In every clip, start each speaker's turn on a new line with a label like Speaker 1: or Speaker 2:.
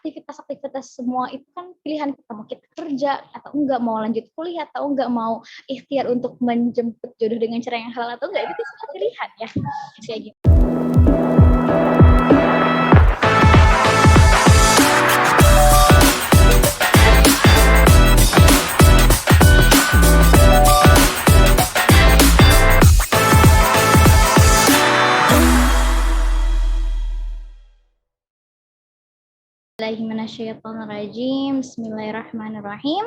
Speaker 1: aktivitas-aktivitas semua itu kan pilihan kita, mau kita kerja atau enggak, mau lanjut kuliah atau enggak, mau ikhtiar untuk menjemput jodoh dengan cara yang halal atau enggak, itu semua pilihan ya, kayak gitu. Bismillahirrahmanirrahim. Bismillahirrahmanirrahim.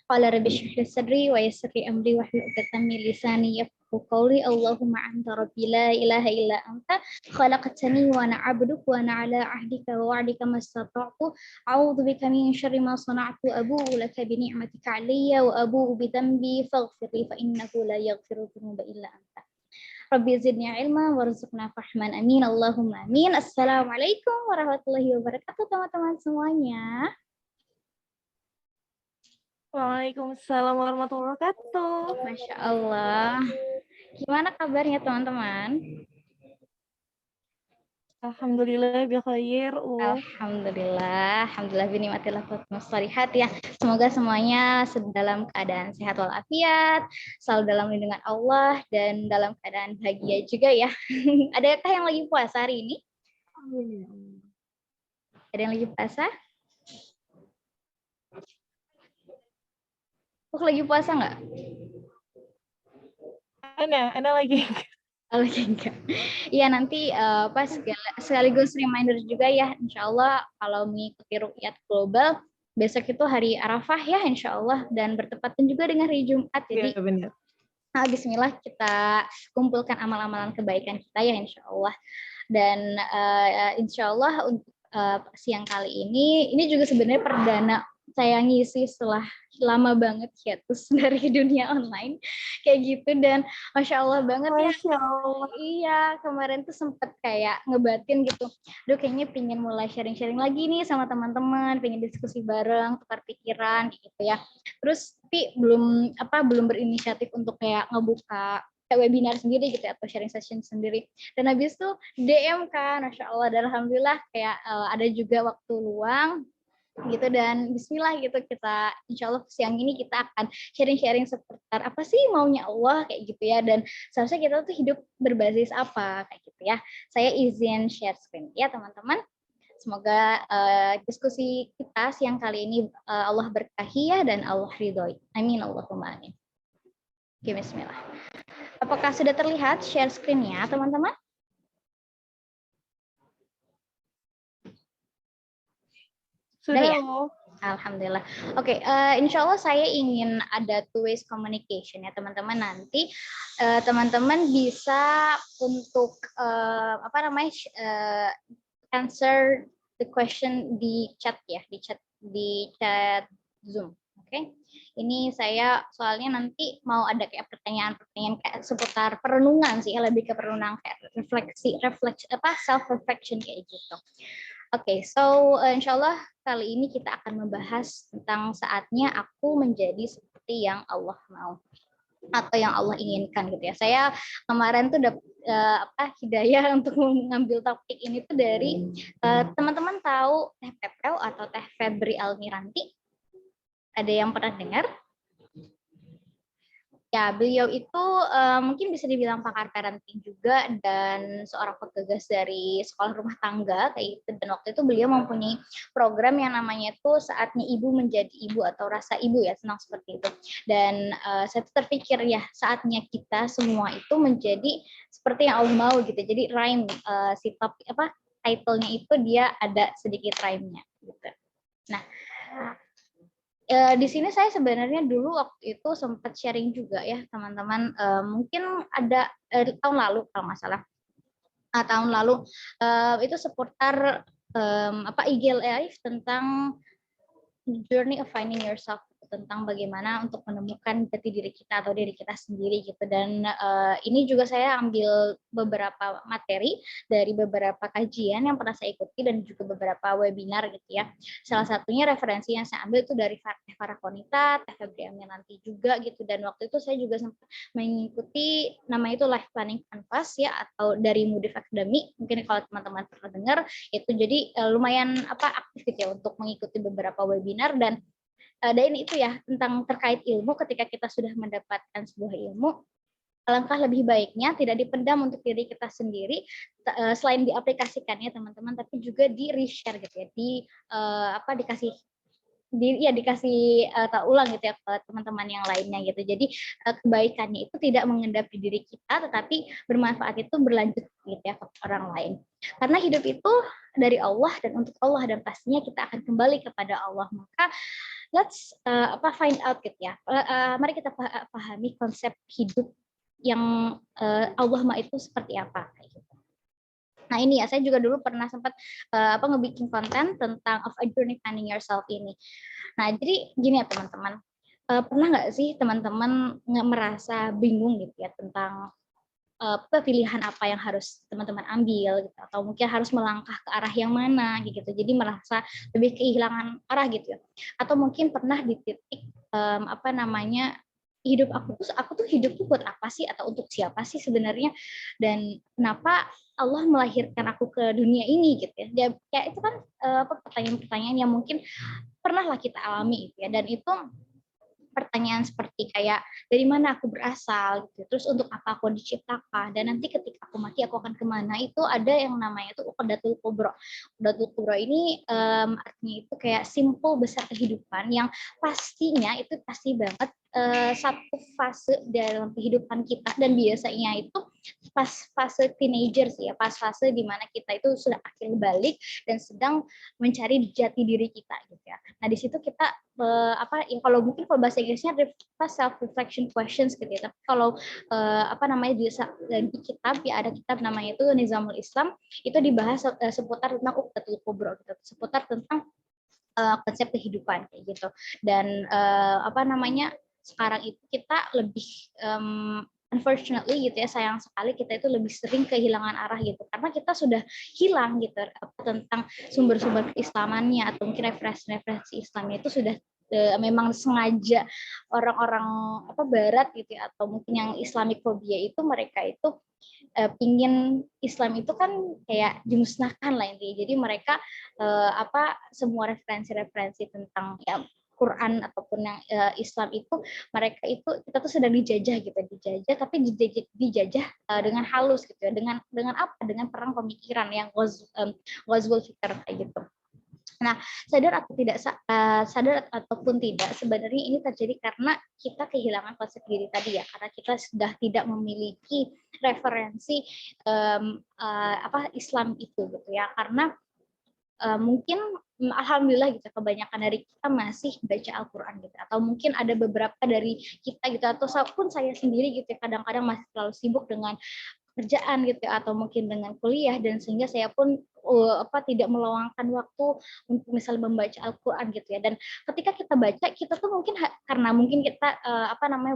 Speaker 1: Qala rabbi shrah li sadri wa yassir li amri wahlul 'uqdatam min lisani yafqahu qawli. Allahumma anta rabbi la ilaha illa anta khalaqtani wa ana 'abduka wa ana 'ala 'ahdika wa wa'dika mastata'tu. A'udzu bika min syarri ma sana'tu. Abu'u laka bi ni'matika 'alayya wa abu'u bi dhanbi faghfir li fa innahu la yaghfiru dzunuba illa anta. Rabbi zidni ilma warzuqna fahman, amin Allahumma amin. Assalamualaikum warahmatullahi wabarakatuh teman-teman semuanya.
Speaker 2: Waalaikumsalam warahmatullahi wabarakatuh.
Speaker 1: Masya Allah. Gimana kabarnya teman-teman?
Speaker 2: Alhamdulillah bikhair.
Speaker 1: Alhamdulillah, alhamdulillah binimatillah mustarihat ya. Semoga semuanya dalam keadaan sehat walafiat, selalu dalam lindungan Allah dan dalam keadaan bahagia juga ya. Adakah yang lagi puasa hari ini? Ada yang lagi puasa? Lagi puasa nggak?
Speaker 2: Ana lagi.
Speaker 1: Lagi enggak. Iya nanti pas sekaligus reminder juga ya, insya Allah kalau mengikuti Ruqyat Global besok itu hari Arafah ya insya Allah, dan bertepatan juga dengan hari Jumat. Jadi
Speaker 2: benar.
Speaker 1: Bismillah kita kumpulkan amal-amalan kebaikan kita ya insya Allah. Dan insya Allah untuk siang kali ini juga sebenarnya perdana saya ngisi setelah lama banget ya terus dari dunia online kayak gitu, dan Masya Allah banget ya.
Speaker 2: Masya Allah.
Speaker 1: Iya, kemarin tuh sempet kayak ngebatin gitu. Aduh kayaknya pingin mulai sharing-sharing lagi nih sama teman-teman, pengen diskusi bareng, tukar pikiran gitu ya. Terus tapi belum berinisiatif untuk kayak ngebuka webinar sendiri gitu atau sharing session sendiri. Dan habis itu DM kan, Masya Allah, dan Alhamdulillah kayak ada juga waktu luang gitu, dan bismillah gitu kita insya Allah siang ini kita akan sharing-sharing seputar apa sih maunya Allah kayak gitu ya, dan seharusnya kita tuh hidup berbasis apa kayak gitu ya. Saya izin share screen ya teman-teman. Semoga diskusi kita siang kali ini Allah berkahi ya dan Allah ridhoi. Amin Allahumma amin. Oke, bismillah. Apakah sudah terlihat share screen-nya teman-teman?
Speaker 2: Sudah
Speaker 1: ya?
Speaker 2: loh.
Speaker 1: Alhamdulillah. Oke, insya Allah saya ingin ada two ways communication ya teman-teman. Nanti teman-teman bisa untuk answer the question di chat ya, di chat Zoom. Oke. Ini saya soalnya nanti mau ada kayak pertanyaan-pertanyaan kayak seputar perenungan sih, lebih ke perenungan kayak self reflection kayak gitu. Oke, so insyaallah kali ini kita akan membahas tentang saatnya aku menjadi seperti yang Allah mau atau yang Allah inginkan gitu ya. Saya kemarin tuh dapat hidayah untuk mengambil topik ini tuh dari teman-teman tahu Teh Pepel atau Teh Febri Almiranti? Ada yang pernah dengar? Ya, beliau itu mungkin bisa dibilang pakar parenting juga dan seorang penggagas dari sekolah rumah tangga kayak gitu. Dan waktu itu beliau mempunyai program yang namanya itu Saatnya Ibu Menjadi Ibu atau Rasa Ibu ya, senang seperti itu. Dan saya terpikir ya saatnya kita semua itu menjadi seperti yang Allah mau gitu. Jadi rhyme si topik title-nya itu dia ada sedikit rhyme-nya gitu. Nah, di sini saya sebenarnya dulu waktu itu sempat sharing juga ya teman-teman, mungkin ada tahun lalu kalau nggak salah, tahun lalu itu seputar IG Live tentang journey of finding yourself. tentang bagaimana untuk menemukan jati diri kita atau diri kita sendiri gitu. Dan ini juga saya ambil beberapa materi dari beberapa kajian yang pernah saya ikuti dan juga beberapa webinar gitu ya. Salah satunya referensi yang saya ambil itu dari Farah Konita, Teh Febriamnya nanti juga gitu. Dan waktu itu saya juga sempat mengikuti namanya itu Life Planning Canvas ya, atau dari Moodif Academy. Mungkin kalau teman-teman pernah dengar itu, jadi lumayan aktif gitu ya untuk mengikuti beberapa webinar. Dan ini itu ya tentang terkait ilmu. Ketika kita sudah mendapatkan sebuah ilmu, alangkah lebih baiknya tidak dipendam untuk diri kita sendiri, selain diaplikasikannya teman-teman, tapi juga di reshare gitu ya, dikasih tahu ulang gitu ya ke teman-teman yang lainnya gitu. Jadi kebaikannya itu tidak mengendap di diri kita, tetapi bermanfaat itu berlanjut gitu ya ke orang lain. Karena hidup itu dari Allah dan untuk Allah, dan pastinya kita akan kembali kepada Allah. Maka let's find out gitu ya. Mari kita pahami konsep hidup yang Allah itu seperti apa kayak gitu. Nah ini ya, saya juga dulu pernah sempat ngebikin konten tentang of a journey finding yourself ini. Nah jadi gini ya teman-teman, pernah nggak sih teman-teman merasa bingung gitu ya tentang pilihan apa yang harus teman-teman ambil gitu, atau mungkin harus melangkah ke arah yang mana gitu, jadi merasa lebih kehilangan arah gitu ya. Atau mungkin pernah di titik hidup aku tuh hidup tuh buat apa sih, atau untuk siapa sih sebenarnya, dan kenapa Allah melahirkan aku ke dunia ini gitu ya. Kayak itu kan pertanyaan-pertanyaan yang mungkin pernahlah kita alami gitu ya. Dan itu pertanyaan seperti kayak dari mana aku berasal gitu, terus untuk apa aku diciptakan, dan nanti ketika aku mati aku akan kemana. Itu ada yang namanya itu Uqdatul Kubra. Uqdatul Kubra ini artinya itu kayak simpul besar kehidupan yang pastinya itu pasti banget satu fase dalam kehidupan kita, dan biasanya itu pas fase teenager sih ya, pas fase di mana kita itu sudah akhir balik dan sedang mencari jati diri kita gitu ya. Nah di situ kita kalau mungkin kalau bahasa Inggrisnya self reflection questions gitu ya. Tapi kalau di kitab ya, ada kitab namanya itu Nizamul Islam, itu dibahas seputar tentang Uqdatul Kubra gitu, seputar tentang konsep kehidupan kayak gitu. Dan sekarang itu kita lebih unfortunately gitu ya, sayang sekali kita itu lebih sering kehilangan arah gitu, karena kita sudah hilang gitu tentang sumber-sumber keislamannya, atau mungkin referensi Islamnya itu sudah memang sengaja orang-orang Barat gitu ya, atau mungkin yang Islamic phobia itu, mereka itu pingin Islam itu kan kayak dimusnahkan lah intinya. Jadi mereka semua referensi-referensi tentang ya Quran ataupun yang Islam itu, mereka itu kita tuh sedang dijajah gitu, tapi dijajah dengan halus gitu ya, dengan apa? Dengan perang pemikiran yang Ghazwul Fikr kayak gitu. Nah, sadar ataupun tidak, sebenarnya ini terjadi karena kita kehilangan konsep diri tadi ya, karena kita sudah tidak memiliki referensi Islam itu gitu ya. Karena mungkin alhamdulillah gitu, kebanyakan dari kita masih baca Al-Quran gitu, atau mungkin ada beberapa dari kita gitu, atau pun saya sendiri gitu, kadang-kadang masih terlalu sibuk dengan kerjaan gitu, atau mungkin dengan kuliah, dan sehingga saya pun tidak meluangkan waktu untuk misalnya membaca Al-Quran gitu ya. Dan ketika kita baca, kita tuh mungkin karena mungkin kita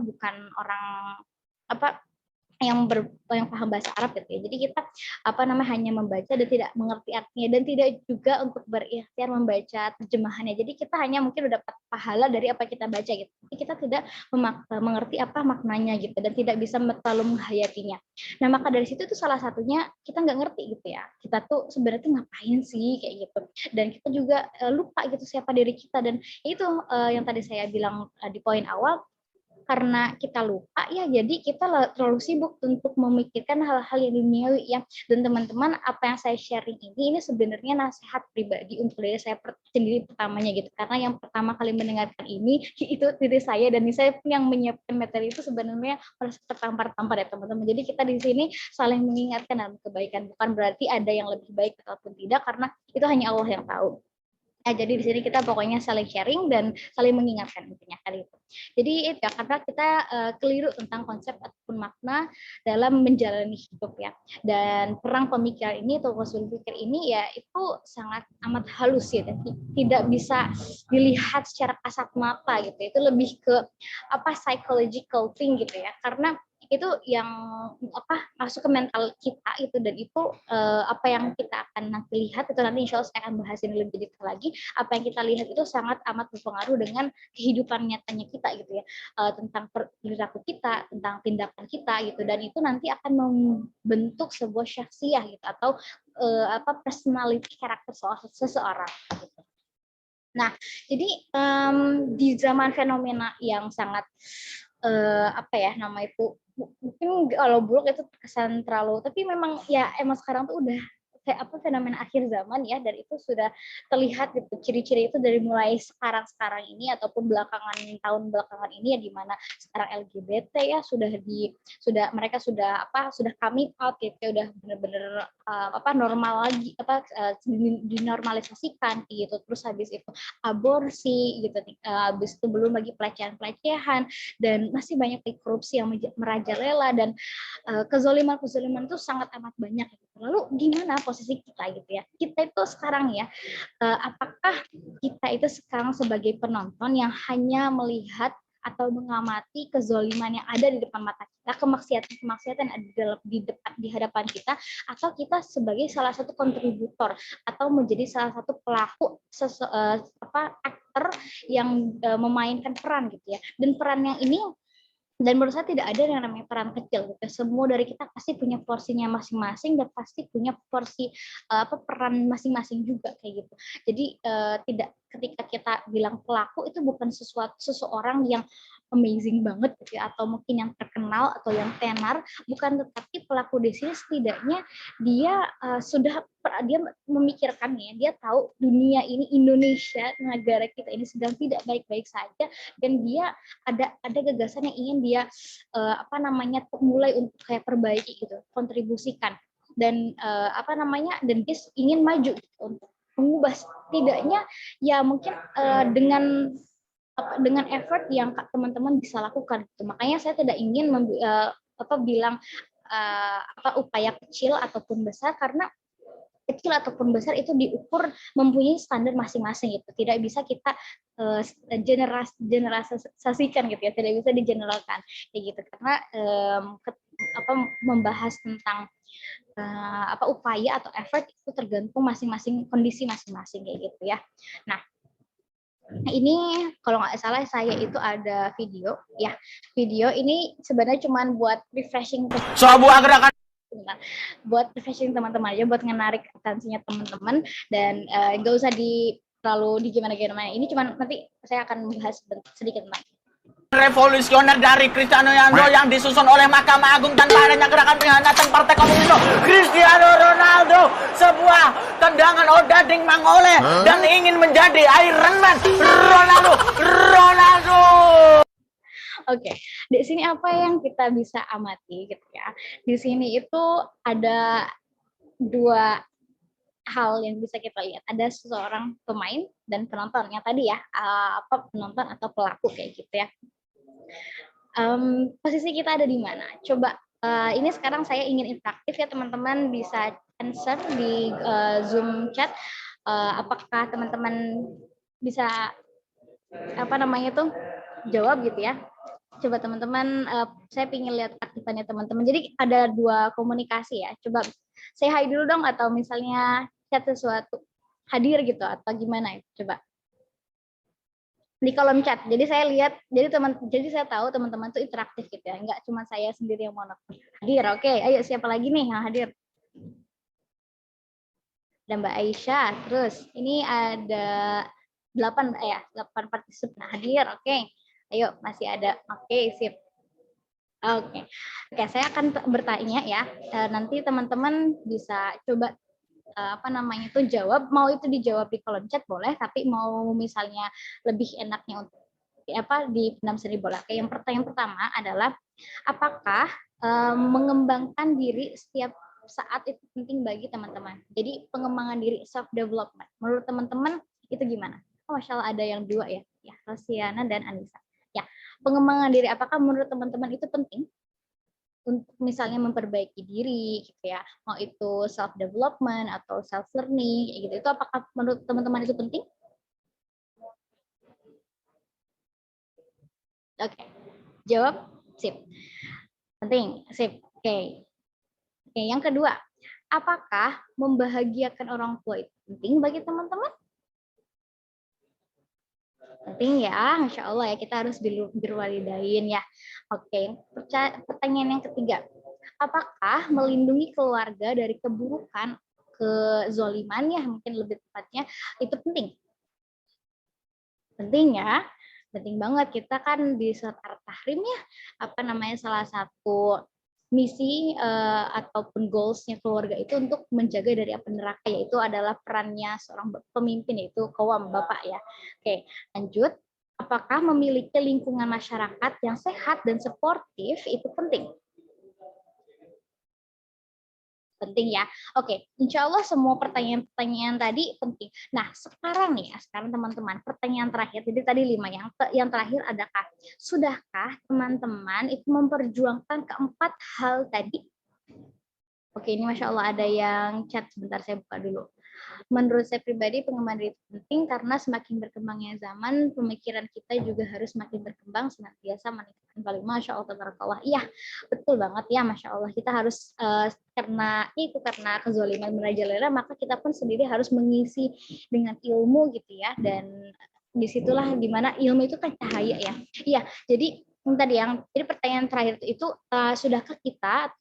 Speaker 1: bukan orang yang paham bahasa Arab gitu ya. Jadi kita hanya membaca dan tidak mengerti artinya, dan tidak juga untuk berikhtiar membaca terjemahannya. Jadi kita hanya mungkin udah dapat pahala dari apa kita baca gitu. Tapi kita tidak mengerti apa maknanya gitu, dan tidak bisa terlalu menghayatinya. Nah, maka dari situ itu salah satunya kita nggak ngerti gitu ya. Kita tuh sebenarnya ngapain sih kayak gitu. Dan kita juga lupa gitu siapa diri kita, dan itu yang tadi saya bilang di poin awal, karena kita lupa ya, jadi kita terlalu sibuk untuk memikirkan hal-hal yang duniawi ya. Dan teman-teman, apa yang saya sharing ini sebenarnya nasihat pribadi untuk diri saya sendiri pertamanya gitu, karena yang pertama kali mendengarkan ini itu diri saya, dan saya yang menyiapkan materi itu sebenarnya merasa tertampar-tampar ya teman-teman. Jadi kita di sini saling mengingatkan dalam kebaikan, bukan berarti ada yang lebih baik ataupun tidak, karena itu hanya Allah yang tahu. Nah, jadi di sini kita pokoknya saling sharing dan saling mengingatkan intinya kali itu. Jadi itu ya, karena kita keliru tentang konsep ataupun makna dalam menjalani hidup ya. Dan perang pemikiran ini atau usul pikir ini ya itu sangat amat halus ya, dan tidak bisa dilihat secara kasat mata gitu. Itu lebih ke apa psychological thing gitu ya. Karena itu yang apa masuk ke mental kita itu, dan itu apa yang kita akan nanti lihat itu nanti insya Allah saya akan bahas ini lebih detail lagi. Apa yang kita lihat itu sangat amat berpengaruh dengan kehidupan nyatanya kita gitu ya, tentang perilaku kita, tentang tindakan kita gitu, dan itu nanti akan membentuk sebuah syakhsiyah gitu atau apa personality karakter seseorang gitu. Nah, jadi di zaman fenomena yang sangat apa ya nama itu, mungkin kalau buruk itu kesan terlalu, tapi memang ya emang sekarang tuh udah kayak apa fenomena akhir zaman ya, dan itu sudah terlihat gitu ciri-ciri itu dari mulai sekarang ini ataupun tahun belakangan ini ya, di mana sekarang LGBT ya mereka sudah apa sudah coming out gitu ya, udah bener-bener apa normal lagi apa dinormalisasikan gitu. Terus habis itu aborsi gitu, habis itu belum lagi pelecehan dan masih banyak korupsi yang merajalela, dan kezoliman itu sangat amat banyak gitu. Lalu gimana posisi kita gitu ya? Kita itu sekarang ya, apakah kita itu sekarang sebagai penonton yang hanya melihat atau mengamati kezoliman yang ada di depan mata kita, kemaksiatan yang ada di hadapan kita, atau kita sebagai salah satu kontributor atau menjadi salah satu pelaku aktor yang memainkan peran gitu ya. Dan peran yang ini, dan menurut saya tidak ada yang namanya peran kecil gitu. Semua dari kita pasti punya porsinya masing-masing dan pasti punya porsi peran masing-masing juga kayak gitu. Jadi tidak, ketika kita bilang pelaku itu bukan seseorang yang amazing banget gitu ya, atau mungkin yang terkenal atau yang tenar, bukan, tetapi pelaku di sini setidaknya dia dia memikirkannya, dia tahu dunia ini, Indonesia, negara kita ini sedang tidak baik-baik saja, dan dia ada gagasan yang ingin dia mulai untuk kayak perbaiki gitu, kontribusikan, dan dan dia ingin maju gitu, untuk mengubah setidaknya ya mungkin dengan effort yang teman-teman bisa lakukan gitu. Makanya saya tidak ingin bilang upaya kecil ataupun besar, karena kecil ataupun besar itu diukur mempunyai standar masing-masing gitu. Tidak bisa kita generalisasikan gitu ya, tidak bisa digeneralkan kayak gitu, karena membahas tentang upaya atau effort itu tergantung masing-masing kondisi masing-masing kayak gitu ya. Nah, ini kalau nggak salah saya itu ada video ya. Video ini sebenarnya cuma buat refreshing
Speaker 3: sebuah gerakan
Speaker 1: buat refreshing teman-teman aja, buat menarik atensinya teman-teman, dan nggak usah terlalu di gimana-gimana. Ini cuma nanti saya akan membahas sedikit tentang
Speaker 3: revolusioner dari Cristiano Ronaldo yang disusun oleh Mahkamah Agung tanpa adanya gerakan pengkhianatan Partai Komunis Cristiano Ronaldo, sebuah tendangan odading mangoleh dan ingin menjadi Iron Man. Ronaldo.
Speaker 1: Oke, di sini apa yang kita bisa amati gitu ya. Di sini itu ada dua hal yang bisa kita lihat. Ada seseorang pemain dan penontonnya tadi ya, penonton atau pelaku kayak gitu ya. Posisi kita ada di mana? Coba ini sekarang saya ingin interaktif ya, teman-teman bisa answer di Zoom chat. Apakah teman-teman bisa jawab gitu ya? Coba teman-teman, saya ingin lihat aktifannya teman-teman. Jadi ada dua komunikasi ya. Coba say hi dulu dong, atau misalnya chat sesuatu, hadir gitu, atau gimana ya? Coba di kolom chat. Jadi saya lihat, jadi saya tahu teman-teman tuh interaktif gitu ya. Enggak cuma saya sendiri yang monoton. Hadir, oke. Ayo siapa lagi nih yang hadir? Ada Mbak Aisyah. Terus ini ada 8 partisipan hadir. Oke. Ayo, masih ada. Oke, sip. Oke, saya akan bertanya ya. Nanti teman-teman bisa coba jawab. Mau itu dijawab di kolom chat boleh, tapi mau misalnya lebih enaknya untuk dipendam sendiri boleh. Oke, yang pertama adalah apakah mengembangkan diri setiap saat itu penting bagi teman-teman. Jadi pengembangan diri, self development. Menurut teman-teman Itu gimana? Oh, Masya Allah ada yang dua ya. Ya, Rosiana dan Anissa. Ya, pengembangan diri apakah menurut teman-teman itu penting? Untuk misalnya memperbaiki diri gitu ya, mau itu self development atau self learning gitu, itu apakah menurut teman-teman itu penting? Oke, jawab sip, penting sip. Oke, yang kedua, apakah membahagiakan orang tua itu penting bagi teman-teman? Penting ya, Masya Allah ya, kita harus berwalidain ya. Oke, pertanyaan yang ketiga, apakah melindungi keluarga dari keburukan, kezoliman ya mungkin lebih tepatnya, itu penting? Penting ya, penting banget. Kita kan di surat At-Tahrim ya, apa namanya, salah satu misi ataupun goalsnya keluarga itu untuk menjaga dari api neraka, yaitu adalah perannya seorang pemimpin, yaitu qawwam, bapak ya. Oke, lanjut. Apakah memiliki lingkungan masyarakat yang sehat dan suportif itu penting? Penting ya. Oke, insya Allah semua pertanyaan-pertanyaan tadi penting. Nah, sekarang nih ya, sekarang teman-teman, pertanyaan terakhir. Jadi tadi 5, yang terakhir adakah sudahkah teman-teman itu memperjuangkan keempat hal tadi? Oke, ini Masya Allah ada yang chat, sebentar saya buka dulu. Menurut saya pribadi pengembangan diri itu penting karena semakin berkembangnya zaman, pemikiran kita juga harus semakin berkembang, senantiasa meningkatkan value. Masya Allah, tabarakallah. Iya, betul banget ya, Masya Allah. Kita harus karena kezoliman merajalela, maka kita pun sendiri harus mengisi dengan ilmu gitu ya, dan disitulah dimana ilmu itu kan cahaya ya. Iya, jadi jadi pertanyaan terakhir itu sudahkah kita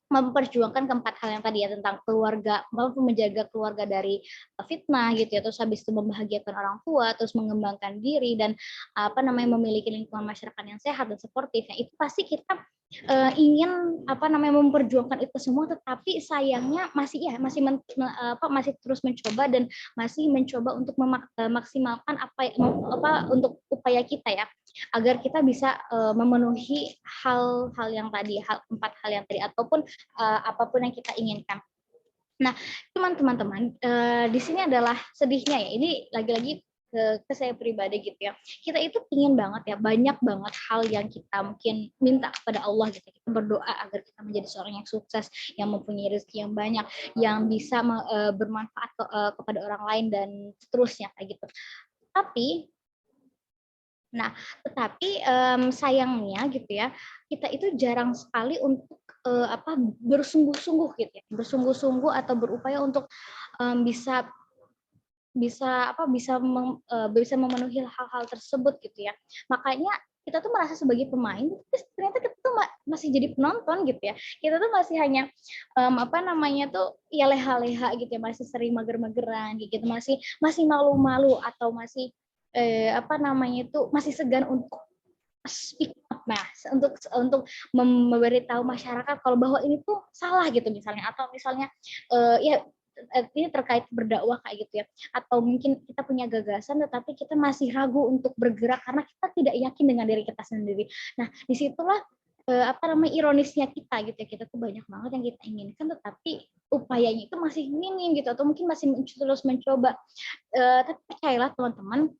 Speaker 1: memperjuangkan keempat hal yang tadi ya, tentang keluarga, mampu menjaga keluarga dari fitnah gitu ya, terus habis itu membahagiakan orang tua, terus mengembangkan diri, dan apa namanya, memiliki lingkungan masyarakat yang sehat dan suportif. Nah, itu pasti kita ingin apa namanya memperjuangkan itu semua, tetapi sayangnya masih terus mencoba dan masih mencoba untuk memaksimalkan apa untuk upaya kita ya, agar kita bisa memenuhi hal-hal yang tadi, empat hal yang tadi, ataupun apapun yang kita inginkan. Nah, teman-teman, di sini adalah sedihnya ya. Ini lagi-lagi ke saya pribadi gitu ya. Kita itu ingin banget ya, banyak banget hal yang kita mungkin minta kepada Allah gitu. Kita berdoa agar kita menjadi seorang yang sukses, yang mempunyai rezeki yang banyak, yang bisa bermanfaat kepada orang lain dan seterusnya kayak gitu. Tetapi sayangnya gitu ya, kita itu jarang sekali untuk bersungguh-sungguh gitu ya, bersungguh-sungguh atau berupaya untuk bisa bisa memenuhi hal-hal tersebut gitu ya. Makanya kita tuh merasa sebagai pemain, tapi ternyata kita tuh masih jadi penonton gitu ya. Kita tuh masih hanya ya leha-leha gitu ya, masih sering mager-mageran gitu, masih malu-malu, atau masih masih segan untuk speak up, untuk memberitahu masyarakat kalau bahwa ini tuh salah gitu misalnya, atau misalnya ini terkait berdakwah kayak gitu ya, atau mungkin kita punya gagasan tetapi kita masih ragu untuk bergerak karena kita tidak yakin dengan diri kita sendiri. Nah, disitulah ironisnya kita gitu ya, kita tuh banyak banget yang kita inginkan tetapi upayanya itu masih minim gitu, atau mungkin masih terus mencoba. Tapi percayalah teman-teman,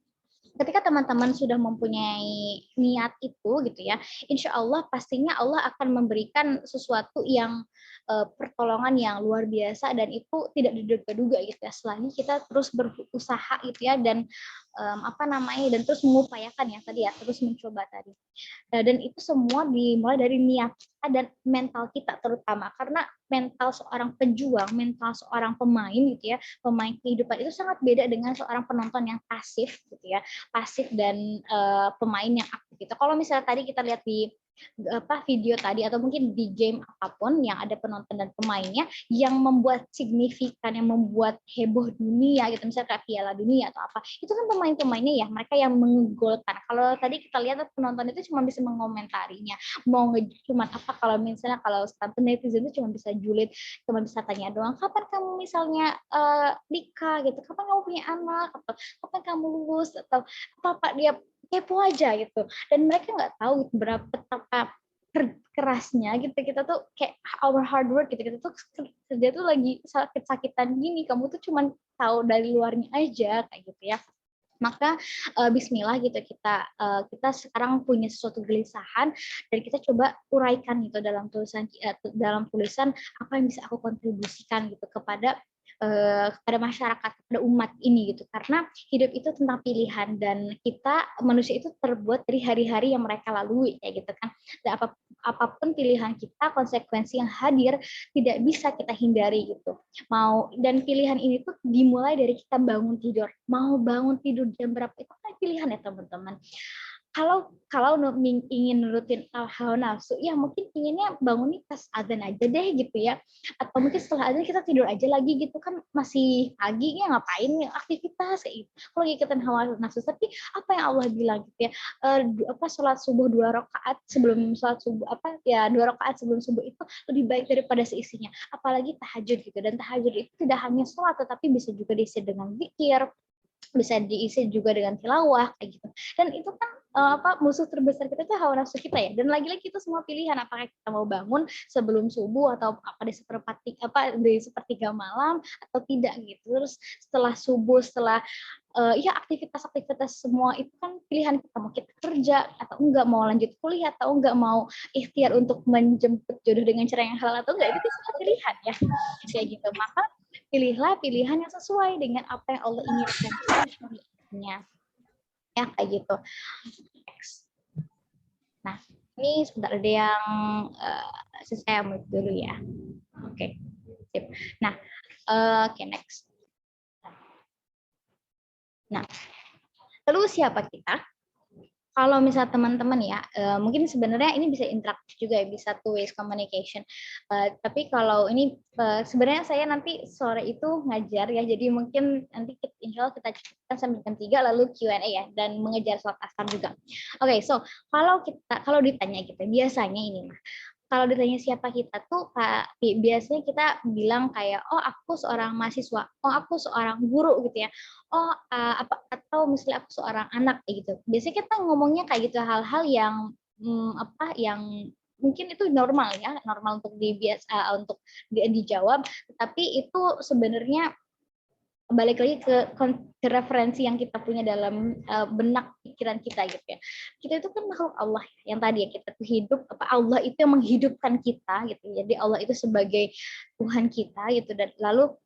Speaker 1: ketika teman-teman sudah mempunyai niat itu gitu ya, insya Allah pastinya Allah akan memberikan sesuatu yang pertolongan yang luar biasa, dan itu tidak diduga-duga gitu ya, selagi kita terus berusaha gitu ya, dan dan terus mengupayakan ya tadi ya, terus mencoba tadi. Dan itu semua dimulai dari niat kita dan mental kita terutama, karena mental seorang pejuang, mental seorang pemain gitu ya, pemain kehidupan itu sangat beda dengan seorang penonton yang pasif gitu ya, pasif dan pemain yang aktif gitu. Kalau misalnya tadi kita lihat di video tadi, atau mungkin di game apapun yang ada penonton dan pemainnya yang membuat signifikan, yang membuat heboh dunia gitu, misalnya kayak Piala Dunia atau apa, itu kan pemain-pemainnya ya, mereka yang menggolkan. Kalau tadi kita lihat penonton itu cuma bisa mengomentarinya, cuma apa, kalau misalnya kalau netizen itu cuma bisa julid, cuma bisa tanya doang, kapan kamu misalnya nikah gitu, kapan kamu punya anak, atau kapan kamu lulus, atau apa dia kepo aja gitu, dan mereka nggak tahu betapa kerasnya gitu, kita tuh kayak our hard work gitu, kita tuh kerja tuh lagi sakit-sakitan gini, kamu tuh cuman tahu dari luarnya aja kayak gitu ya. Maka Bismillah gitu, kita sekarang punya sesuatu kegelisahan dan kita coba uraikan gitu dalam tulisan apa yang bisa aku kontribusikan gitu kepada masyarakat, kepada umat ini gitu, karena hidup itu tentang pilihan dan kita manusia itu terbuat dari hari-hari yang mereka lalui kayak gitu kan. Dan apapun pilihan kita, konsekuensi yang hadir tidak bisa kita hindari gitu. Dan pilihan ini tuh dimulai dari kita bangun tidur. Mau bangun tidur jam berapa itu kan pilihan ya teman-teman. Kalau ingin nurutin hawa nafsu, ya mungkin inginnya bangun nih pas azan aja deh gitu ya, atau mungkin setelah azan kita tidur aja lagi gitu kan, masih pagi ya, ngapain ya aktivitas kayak gitu. Kalau ikutin hawa nafsu, tapi apa yang Allah bilang gitu ya, sholat subuh 2 rakaat sebelum sholat subuh, 2 rakaat sebelum subuh itu lebih baik daripada seisinya, apalagi tahajud gitu. Dan tahajud itu tidak hanya sholat, tetapi bisa juga diisi dengan zikir, bisa diisi juga dengan tilawah kayak gitu. Dan itu kan musuh terbesar kita itu hawa nafsu kita ya. Dan lagi-lagi itu semua pilihan, apakah kita mau bangun sebelum subuh atau di sepertiga malam atau tidak gitu. Terus setelah subuh, setelah aktivitas-aktivitas semua itu kan pilihan kita, mau kita kerja atau enggak, mau lanjut kuliah atau enggak, mau ikhtiar untuk menjemput jodoh dengan cara yang halal atau enggak, itu semua pilihan ya kayak gitu. Maka pilihlah pilihan yang sesuai dengan apa yang Allah inginkan ya kayak gitu. Nah, ini sebentar ada yang saya mute dulu ya. Oke. Sip. Nah, oke, next. Nah, lalu siapa kita? Kalau misal teman-teman ya, mungkin sebenarnya ini bisa interaktif juga ya, bisa two ways communication. Tapi kalau ini sebenarnya saya nanti sore itu ngajar ya, jadi mungkin nanti insya Allah kita cukupkan sampai jam 3 lalu Q&A ya, dan mengejar sholat asar juga. Oke, so kalau ditanya kita biasanya ini mah, kalau ditanya siapa kita tuh biasanya kita bilang kayak, oh aku seorang mahasiswa, oh aku seorang guru gitu ya, oh atau misalnya aku seorang anak kayak gitu. Biasanya kita ngomongnya kayak gitu, hal-hal yang yang mungkin itu normal ya, normal untuk dijawab, tapi itu sebenarnya balik lagi ke referensi yang kita punya dalam benak pikiran kita gitu ya. Kita itu kan makhluk Allah yang tadi ya, kita tuh hidup, Allah itu yang menghidupkan kita gitu. Jadi Allah itu sebagai Tuhan kita gitu, dan lalu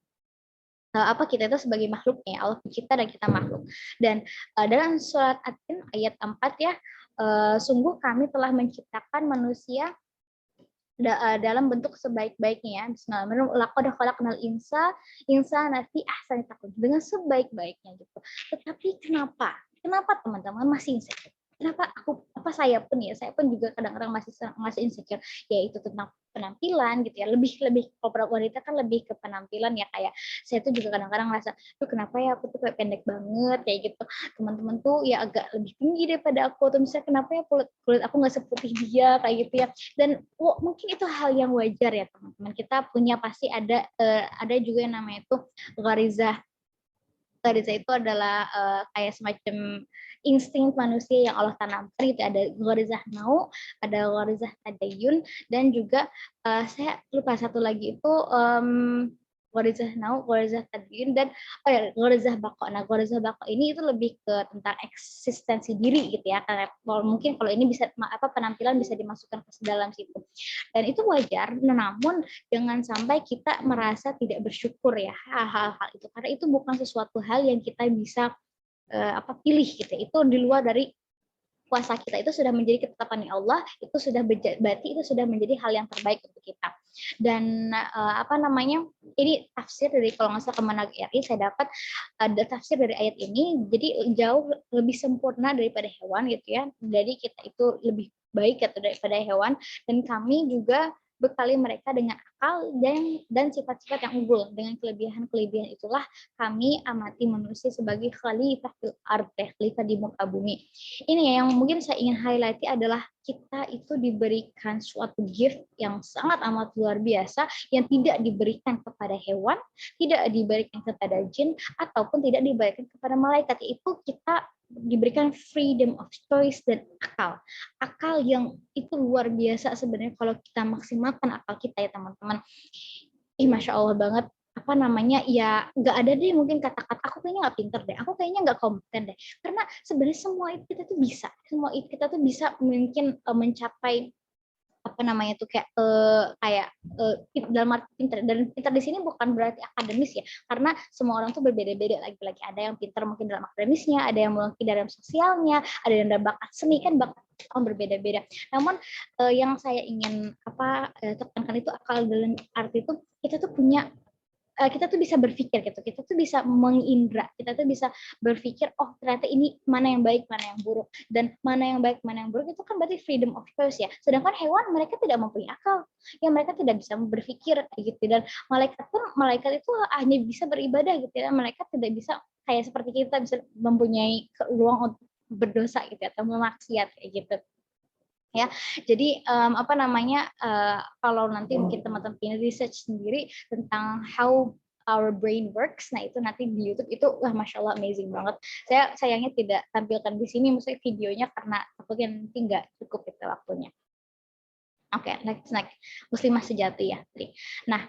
Speaker 1: kita itu sebagai makhluknya, Allah pencipta dan kita makhluk. Dan dalam surat At-Tin ayat 4 ya, sungguh kami telah menciptakan manusia dalam bentuk sebaik-baiknya ya. Bismillahirrahmanirrahim. Laqad khalaqnal insana fi ahsani taqwim, dengan sebaik-baiknya gitu. Tetapi kenapa teman-teman masih insecure? Kenapa saya pun juga kadang-kadang masih insecure, yaitu tentang penampilan gitu ya. Lebih kalau wanita kan lebih ke penampilan ya, kayak saya tuh juga kadang-kadang ngerasa tuh kenapa ya aku tuh kayak pendek banget kayak gitu, teman-teman tuh ya agak lebih tinggi daripada aku, atau misalnya kenapa ya kulit aku nggak seputih dia kayak gitu ya. Dan mungkin itu hal yang wajar ya teman-teman, kita punya pasti ada juga yang namanya itu gharizah itu adalah kayak semacam insting manusia yang Allah tanamkan gitu. Ada gharizah nau, ada gharizah tadayun, dan juga saya lupa satu lagi itu gharizah nau, gharizah tadayun, dan gharizah baqo. Nah, gharizah baqo ini itu lebih ke tentang eksistensi diri gitu ya. Karena mungkin kalau ini bisa penampilan bisa dimasukkan ke dalam situ. Dan itu wajar, namun jangan sampai kita merasa tidak bersyukur ya hal-hal itu, karena itu bukan sesuatu hal yang kita bisa pilih gitu. Itu di luar dari kuasa kita, itu sudah menjadi ketetapan Allah, itu sudah berarti itu sudah menjadi hal yang terbaik untuk kita. Dan ini tafsir dari, kalau nggak salah Kemenag RI, saya dapat ada tafsir dari ayat ini, jadi jauh lebih sempurna daripada hewan gitu ya. Jadi kita itu lebih baik atau daripada hewan, dan kami juga bekali mereka dengan akal dan sifat-sifat yang unggul. Dengan kelebihan-kelebihan itulah kami amati manusia sebagai khalifah fil ardh, khalifah di muka bumi. Ini yang mungkin saya ingin highlight adalah kita itu diberikan suatu gift yang sangat amat luar biasa, yang tidak diberikan kepada hewan, tidak diberikan kepada jin, ataupun tidak diberikan kepada malaikat, yaitu kita diberikan freedom of choice dan akal yang itu luar biasa sebenarnya kalau kita maksimalkan akal kita ya teman-teman. Masya Allah banget, apa namanya, ya nggak ada deh mungkin kata-kata aku kayaknya nggak pinter deh, aku kayaknya nggak kompeten deh, karena sebenarnya semua itu kita tuh bisa, semua itu kita tuh bisa mungkin mencapai apa namanya tuh dalam arti pinter, dan pinter di sini bukan berarti akademis ya, karena semua orang tuh berbeda-beda, lagi-lagi ada yang pinter mungkin dalam akademisnya, ada yang mungkin dalam sosialnya, ada yang dalam bakat seni, kan bakat orang berbeda-beda. Namun yang saya ingin tekankan itu akal dalam arti itu kita tuh punya kita tuh bisa berpikir gitu, kita tuh bisa mengindra, kita tuh bisa berpikir, oh ternyata ini mana yang baik, mana yang buruk, dan mana yang baik, mana yang buruk itu kan berarti freedom of choice ya. Sedangkan hewan mereka tidak mempunyai akal, ya mereka tidak bisa berpikir gitu, dan malaikat itu hanya bisa beribadah gitu ya, mereka tidak bisa kayak seperti kita bisa mempunyai ruang untuk berdosa gitu atau memaksiat kayak gitu. Ya, jadi kalau nanti mungkin teman-teman punya research sendiri tentang how our brain works, nah itu nanti di YouTube itu masya Allah amazing banget. Saya sayangnya tidak tampilkan di sini maksudnya videonya karena takutnya nanti nggak cukup itu waktunya. Oke, next muslimah sejati ya. Nah,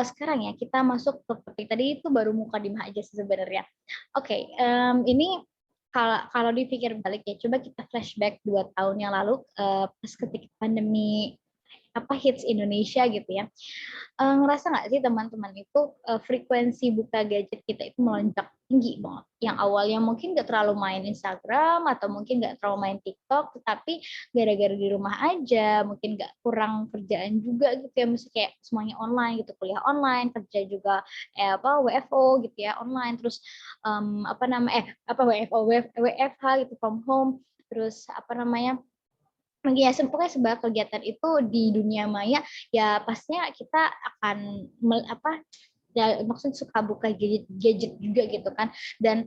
Speaker 1: sekarang ya kita masuk ke topik tadi itu baru mukadimah aja sebenarnya. Oke, ini kalau dipikir balik ya, coba kita flashback 2 tahun yang lalu pas ketika pandemi hits Indonesia gitu ya. Ngerasa nggak sih teman-teman itu frekuensi buka gadget kita itu melonjak tinggi banget. Yang awalnya mungkin nggak terlalu main Instagram atau mungkin nggak terlalu main TikTok, tetapi gara-gara di rumah aja, mungkin nggak kurang kerjaan juga gitu ya, mesti kayak semuanya online gitu, kuliah online, kerja juga WFO gitu ya online, terus WFH gitu from home, terus ya pokoknya sebuah kegiatan itu di dunia maya ya pastinya kita akan ya maksudnya suka buka gadget juga gitu kan, dan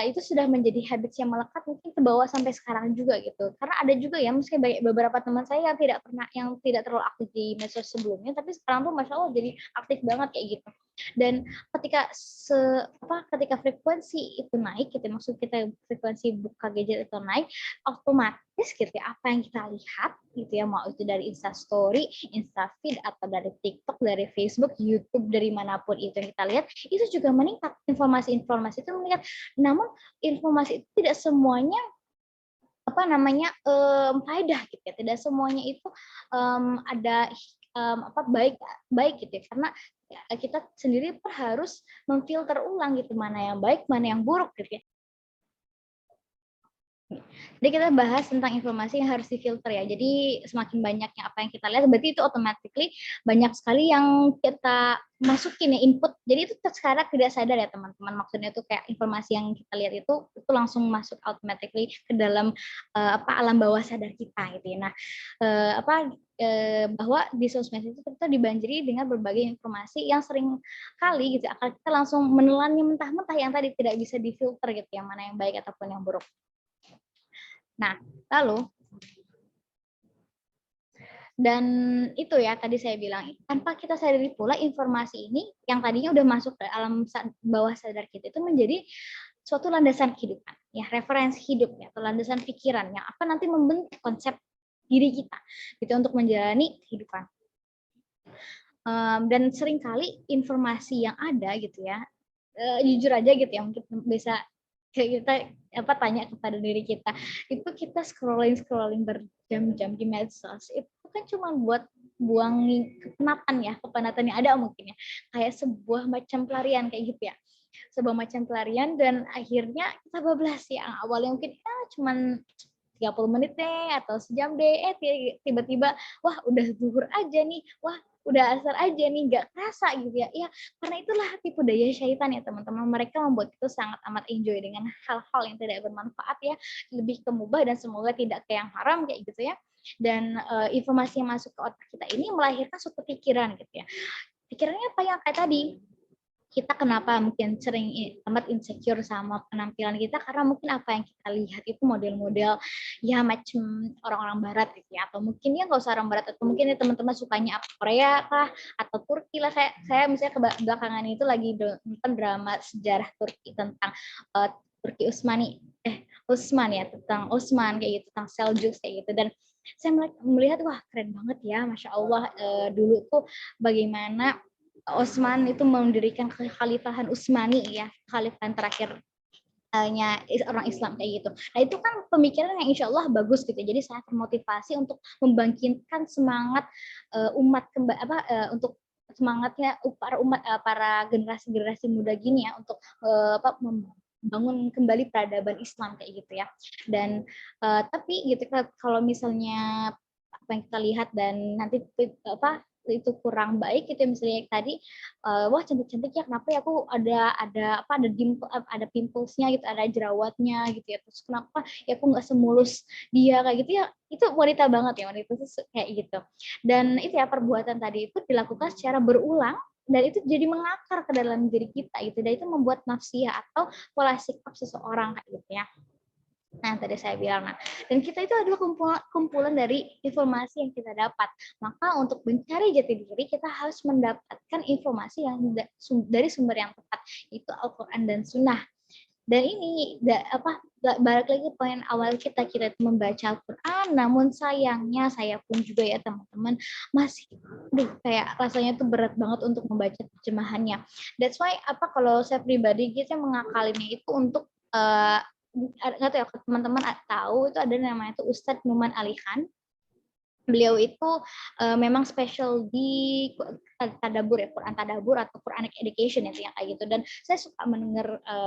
Speaker 1: itu sudah menjadi habits yang melekat mungkin ke bawah sampai sekarang juga gitu, karena ada juga ya mungkin beberapa teman saya yang tidak terlalu aktif di medsos sebelumnya, tapi sekarang tuh masya Allah jadi aktif banget kayak gitu. Dan ketika frekuensi itu naik gitu, maksud kita frekuensi buka gadget itu naik, otomatis gitu ya apa yang kita lihat gitu ya, mau itu dari Instastory, Instafeed, atau dari TikTok, dari Facebook, YouTube, dari manapun itu yang kita lihat, itu juga meningkat, informasi itu meningkat. Namun informasi itu tidak semuanya faedah gitu ya, tidak semuanya itu ada baik gitu ya, karena kita sendiri harus memfilter ulang gitu mana yang baik, mana yang buruk gitu ya. Jadi kita bahas tentang informasi yang harus difilter ya. Jadi semakin banyaknya apa yang kita lihat, berarti itu automatically banyak sekali yang kita masukin ya, input. Jadi itu sekarang tidak sadar ya teman-teman. Maksudnya itu kayak informasi yang kita lihat itu langsung masuk automatically ke dalam alam bawah sadar kita gitu ya. Nah, bahwa di sosmed itu kita dibanjiri dengan berbagai informasi yang sering kali gitu akan kita langsung menelannya mentah-mentah, yang tadi tidak bisa difilter gitu ya, mana yang baik ataupun yang buruk. Nah, lalu dan itu ya tadi saya bilang, tanpa kita sadari pula informasi ini yang tadinya udah masuk ke alam bawah sadar kita itu menjadi suatu landasan kehidupan ya, referensi hidup ya, atau landasan pikiran yang apa nanti membentuk konsep diri kita gitu untuk menjalani kehidupan. Dan seringkali informasi yang ada gitu ya, jujur aja gitu ya, mungkin bisa kita tanya kepada diri kita, itu kita scrolling berjam-jam di medsos itu kan cuma buat buang kepenatan yang ada mungkin ya, kayak sebuah macam pelarian kayak gitu ya, sebuah macam pelarian, dan akhirnya kita bablas ya, awalnya mungkin cuman 30 menit deh atau sejam deh, tiba-tiba wah udah zuhur aja nih, wah udah asar aja nih, nggak kerasa gitu ya. Ya karena itulah tipu daya syaitan ya teman-teman, mereka membuat itu sangat amat enjoy dengan hal-hal yang tidak bermanfaat ya, lebih ke mubah dan semoga tidak ke yang haram kayak gitu ya. Dan informasi yang masuk ke otak kita ini melahirkan suatu pikiran gitu ya. Pikirannya apa yang kayak tadi, kita kenapa mungkin sering amat insecure sama penampilan kita, karena mungkin apa yang kita lihat itu model-model ya macam orang-orang barat gitu ya, atau mungkin ya nggak usah orang barat, atau mungkin ya teman-teman sukanya apa Korea kah atau Turki lah. Saya misalnya belakangan itu lagi nonton drama sejarah Turki tentang Turki Utsmani Utsman ya, tentang Utsman kayak gitu, tentang Seljuk kayak gitu. Dan saya melihat wah keren banget ya, Masya Allah. Dulu tuh bagaimana Utsman itu mendirikan kekhalifahan Utsmani ya, kekhalifahan terakhir orang Islam kayak gitu. Nah itu kan pemikiran yang insya Allah bagus gitu. Jadi saya termotivasi untuk membangkitkan semangat umat untuk semangatnya para generasi-generasi muda gini ya untuk membangun kembali peradaban Islam kayak gitu ya. Dan tapi gitu kalau misalnya apa yang kita lihat dan nanti itu kurang baik gitu ya, misalnya tadi wah cantik-cantik ya, kenapa ya aku ada pimplesnya gitu, ada jerawatnya gitu ya, terus kenapa ya aku nggak semulus dia kayak gitu ya. Itu wanita banget ya, wanita itu kayak gitu. Dan itu ya, perbuatan tadi itu dilakukan secara berulang dan itu jadi mengakar ke dalam diri kita gitu, dan itu membuat nafsiyah atau pola sikap seseorang kayak gitu ya. Nah, tadi saya bilang, dan kita itu adalah kumpulan dari informasi yang kita dapat. Maka untuk mencari jati diri, kita harus mendapatkan informasi yang dari sumber yang tepat, itu Al-Quran dan Sunnah. Dan ini balik lagi poin awal kita itu membaca Al-Quran, namun sayangnya saya pun juga ya teman-teman masih kayak rasanya tuh berat banget untuk membaca terjemahannya. That's why kalau saya pribadi kita mengakalinya itu untuk nggak tahu ya teman-teman tahu, itu ada namanya itu Ustadz Numan Alihan. Beliau itu memang spesial di tadabur ya, Quran tadabur atau Quranic education itu yang kayak gitu. Dan saya suka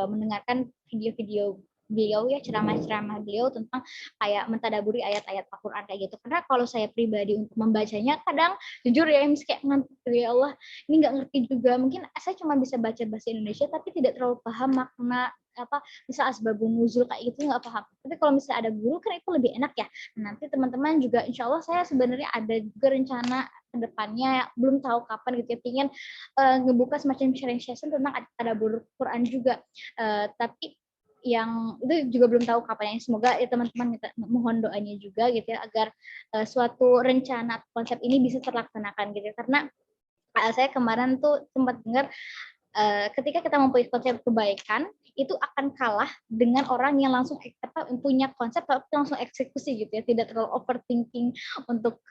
Speaker 1: mendengarkan video-video beliau ya, ceramah-ceramah beliau tentang kayak mentadaburi ayat-ayat Al-Quran kayak gitu. Karena kalau saya pribadi untuk membacanya kadang jujur ya kayak ngantuk ya Allah, ini nggak ngerti juga. Mungkin saya cuma bisa baca bahasa Indonesia tapi tidak terlalu paham makna misal asbabun nuzul kayak gitu nggak paham. Tapi kalau misalnya ada guru kan itu lebih enak ya. Nanti teman-teman juga insya Allah saya sebenarnya ada juga rencana ke depannya, belum tahu kapan gitu ya, ingin ngebuka semacam sharing session tentang tadabbur Quran juga. Tapi yang itu juga belum tahu kapan, yang semoga ya teman-teman mohon doanya juga gitu ya, agar suatu rencana konsep ini bisa terlaksanakan gitu ya. Karena saya kemarin tuh sempat dengar ketika kita mempunyai konsep kebaikan itu akan kalah dengan orang yang langsung punya konsep tapi langsung eksekusi gitu ya, tidak terlalu overthinking untuk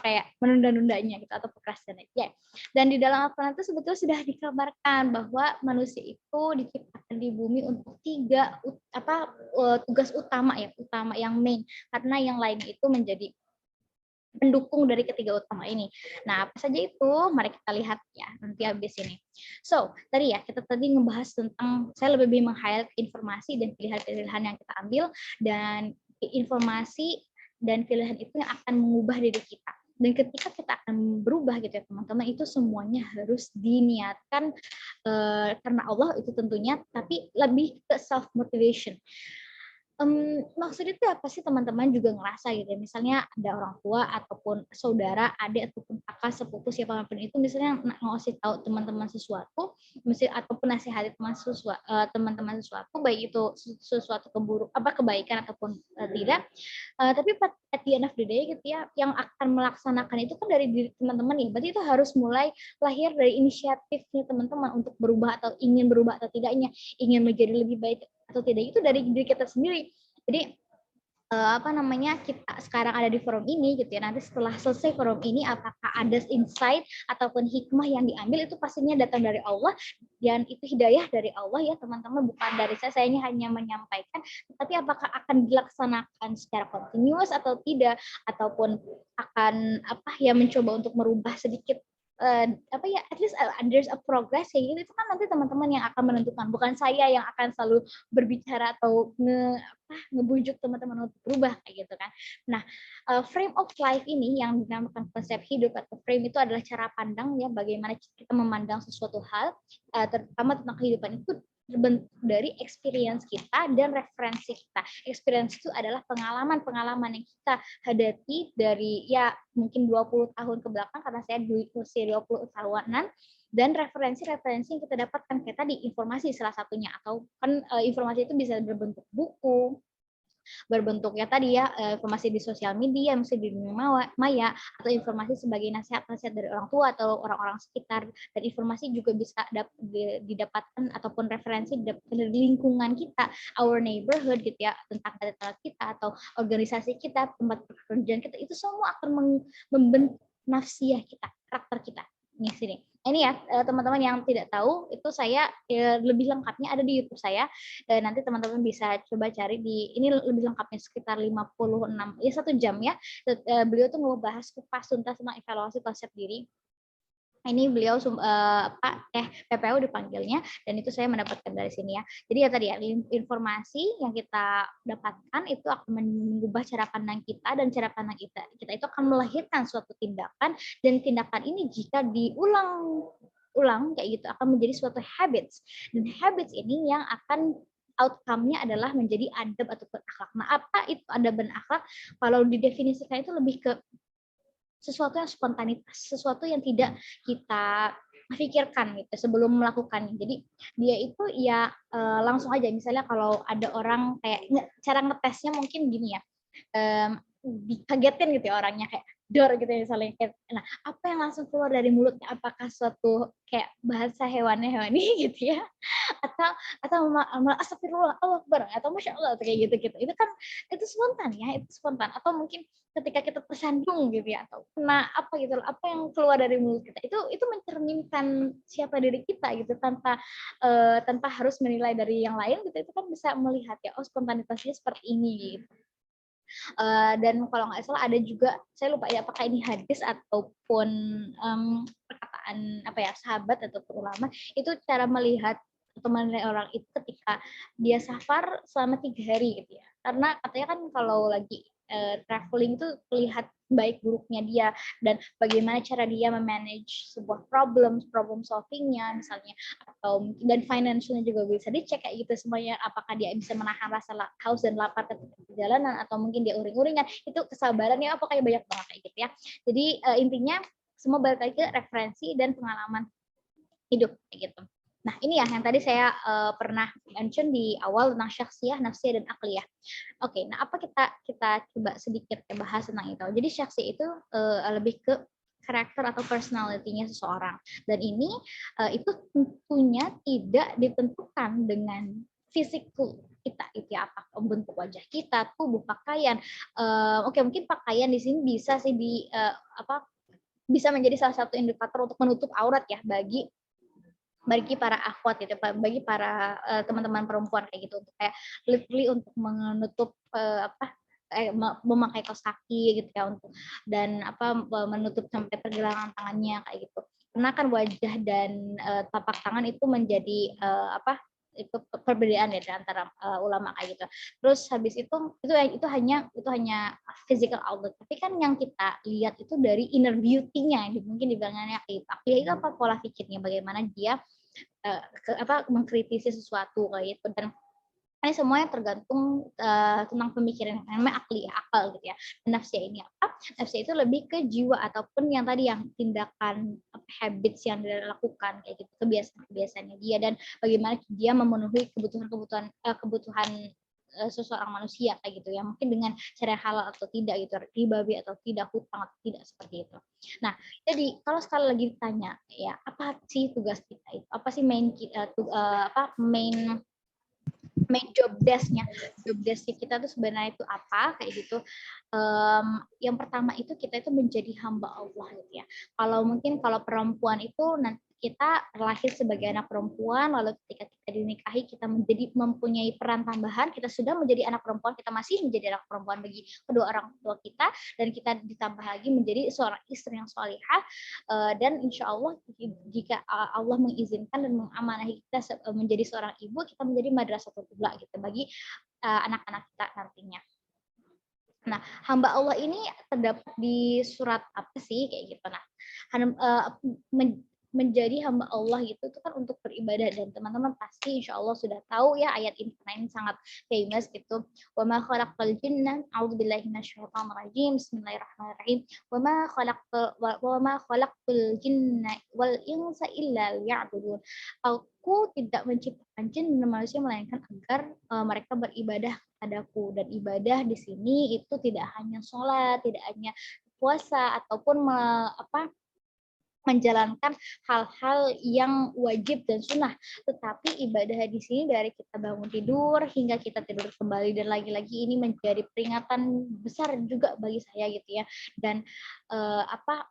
Speaker 1: kayak menunda-nundanya gitu atau procrastinate ya. Dan di dalam Al-Quran itu sebetulnya sudah dikabarkan bahwa manusia itu diciptakan di bumi untuk 3 tugas utama yang main, karena yang lain itu menjadi pendukung dari ketiga utama ini. Nah, apa saja itu? Mari kita lihat ya nanti habis ini. So, tadi ngebahas tentang, saya lebih meng-highlight informasi dan pilihan-pilihan yang kita ambil, dan informasi dan pilihan itu yang akan mengubah diri kita. Dan ketika kita akan berubah gitu ya teman-teman, itu semuanya harus diniatkan karena Allah itu tentunya, tapi lebih ke self motivation. Maksudnya itu apa sih, teman-teman juga ngerasa gitu ya, misalnya ada orang tua ataupun saudara, adik ataupun kakak, sepupu siapapun itu misalnya ngasih tahu teman-teman sesuatu, ataupun nasihati teman-teman sesuatu, baik itu sesuatu kebaikan ataupun tidak, tapi at the end of the day gitu ya, yang akan melaksanakan itu kan dari diri teman-teman ya. Berarti itu harus mulai lahir dari inisiatifnya teman-teman untuk berubah atau ingin berubah atau tidaknya, ingin menjadi lebih baik atau tidak, itu dari diri kita sendiri. Jadi kita sekarang ada di forum ini gitu ya, nanti setelah selesai forum ini apakah ada insight ataupun hikmah yang diambil, itu pastinya datang dari Allah, dan itu hidayah dari Allah ya teman-teman, bukan dari saya ini hanya menyampaikan, tapi apakah akan dilaksanakan secara continuous atau tidak, ataupun akan mencoba untuk merubah sedikit at least there's a progress kayak gitu, itu kan nanti teman-teman yang akan menentukan, bukan saya yang akan selalu berbicara atau ngebujuk teman-teman untuk berubah kayak gitu kan. Nah, frame of life ini yang dinamakan konsep hidup atau frame itu adalah cara pandang ya, bagaimana kita memandang sesuatu hal, terutama tentang kehidupan itu terbentuk dari experience kita dan referensi kita. Experience itu adalah pengalaman yang kita hadapi dari ya mungkin 20 tahun ke belakang, karena saya di usia 20 tahunan, dan referensi-referensi yang kita dapatkan kayak tadi informasi salah satunya, atau kan informasi itu bisa berbentuk buku, berbentuk ya tadi ya informasi di sosial media, misalnya di dunia maya, atau informasi sebagai nasihat-nasihat dari orang tua atau orang-orang sekitar, dan informasi juga bisa didapatkan ataupun referensi didapatkan dari lingkungan kita, our neighborhood gitu ya, tentang tetangga kita atau organisasi kita, tempat pekerjaan kita, itu semua akan membentuk nafsiyah kita, karakter kita di sini. Ini ya teman-teman yang tidak tahu, itu saya lebih lengkapnya ada di YouTube saya. Nanti teman-teman bisa coba cari ini lebih lengkapnya sekitar 56 ya 1 jam ya. Beliau tuh ngebahas kupas tuntas tentang evaluasi konsep diri. Ini beliau PPO dipanggilnya, dan itu saya mendapatkan dari sini ya. Jadi ya tadi ya, informasi yang kita dapatkan itu akan mengubah cara pandang kita, dan cara pandang kita itu akan melahirkan suatu tindakan, dan tindakan ini jika diulang kayak gitu akan menjadi suatu habits, dan habits ini yang akan outcome-nya adalah menjadi adab atau akhlak. Nah, apa itu adab dan akhlak? Kalau didefinisikan itu lebih ke sesuatu yang spontanitas, sesuatu yang tidak kita pikirkan gitu sebelum melakukannya. Jadi dia itu ya langsung aja, misalnya kalau ada orang kayak cara ngetesnya mungkin gini ya, dikagetin gitu ya orangnya, kayak dor gitu ya misalnya. Nah, apa yang langsung keluar dari mulutnya, apakah suatu kayak bahasa hewani gitu ya, atau astagfirullah, Allah Akbar, atau masya Allah kayak gitu. Itu kan itu spontan ya, itu spontan. Atau mungkin ketika kita tersandung gitu ya, atau kena apa gitu, apa yang keluar dari mulut kita itu mencerminkan siapa diri kita gitu, tanpa harus menilai dari yang lain gitu. Itu kan bisa melihat ya, oh spontanitasnya seperti ini gitu. Dan kalau nggak salah ada juga, saya lupa ya apakah ini hadis ataupun perkataan apa ya, sahabat ataupun ulama, itu cara melihat atau menilai orang itu ketika dia safar selama 3 hari gitu ya. Karena katanya kan kalau lagi traveling itu terlihat baik buruknya dia, dan bagaimana cara dia memanage sebuah problem solvingnya misalnya, atau dan financialnya juga bisa dicek kayak gitu semuanya, apakah dia bisa menahan rasa haus dan lapar ketika perjalanan, atau mungkin dia uring-uringan, itu kesabarannya apa, kayak banyak banget kayak gitu ya. Jadi intinya semua balik lagi ke referensi dan pengalaman hidup kayak gitu. Nah, ini ya yang tadi saya pernah mention di awal tentang syakhsiyah, nafsiyah, dan akliyah. Oke, nah apa kita coba sedikit bahas tentang itu. Jadi syakhsiyah itu lebih ke karakter atau personality-nya seseorang. Dan ini itu tentunya tidak ditentukan dengan fisikul kita, itu ya, apa bentuk wajah kita, tubuh, pakaian. Oke, mungkin pakaian di sini bisa sih bisa menjadi salah satu indikator untuk menutup aurat ya bagi para akhwat gitu, bagi para teman-teman perempuan kayak gitu, untuk kayak literally untuk menutup memakai kaos kaki gitu ya, untuk dan menutup sampai pergelangan tangannya kayak gitu. Karena kan wajah dan tapak tangan itu menjadi itu perbedaan ya antara ulama kayak gitu. Terus habis itu hanya physical outlook. Tapi kan yang kita lihat itu dari inner beauty-nya, mungkin dibilangnya kayak itu apa pola pikirnya, bagaimana dia mengkritisi sesuatu kayak gitu. Dan ini semuanya tergantung tentang pemikiran yang namanya akal gitu ya. Nafsiyah ini apa? Nafsiyah itu lebih ke jiwa ataupun yang tadi yang tindakan habits yang dia lakukan kayak gitu, kebiasaannya dia, dan bagaimana dia memenuhi kebutuhan seseorang manusia kayak gitu ya, mungkin dengan cara halal atau tidak gitu, ribawi atau tidak, hutang atau tidak, seperti itu. Nah, jadi kalau sekali lagi ditanya ya, apa sih tugas kita itu? Apa sih main job desk-nya kita tuh sebenarnya itu apa kayak gitu. Yang pertama itu kita itu menjadi hamba Allah gitu ya. Kalau perempuan itu nanti kita terlahir sebagai anak perempuan, lalu ketika kita dinikahi kita mempunyai peran tambahan, kita sudah menjadi anak perempuan, kita masih menjadi anak perempuan bagi kedua orang tua kita, dan kita ditambah lagi menjadi seorang istri yang salihah, dan insya Allah jika Allah mengizinkan dan mengamanahi kita menjadi seorang ibu, kita menjadi madrasatul qibla gitu bagi anak-anak kita nantinya. Nah, hamba Allah ini terdapat di surat apa sih kayak gitu. Nah, menjadi hamba Allah gitu itu kan untuk beribadah, dan teman-teman pasti insya Allah sudah tahu ya ayat ini karena ini sangat famous gitu. Wa ma khalaqal jinna, a'udzubillahi minasyaitonir rajim, bismillahirrahmanirrahim. Wa ma khalaqtul jinna wal insa illa liya'budun. Aku tidak menciptakan jin dan manusia melainkan agar mereka beribadah kepadaku. Dan ibadah di sini itu tidak hanya sholat, tidak hanya puasa ataupun menjalankan hal-hal yang wajib dan sunnah, tetapi ibadah di sini dari kita bangun tidur hingga kita tidur kembali, dan lagi-lagi ini menjadi peringatan besar juga bagi saya gitu ya. Dan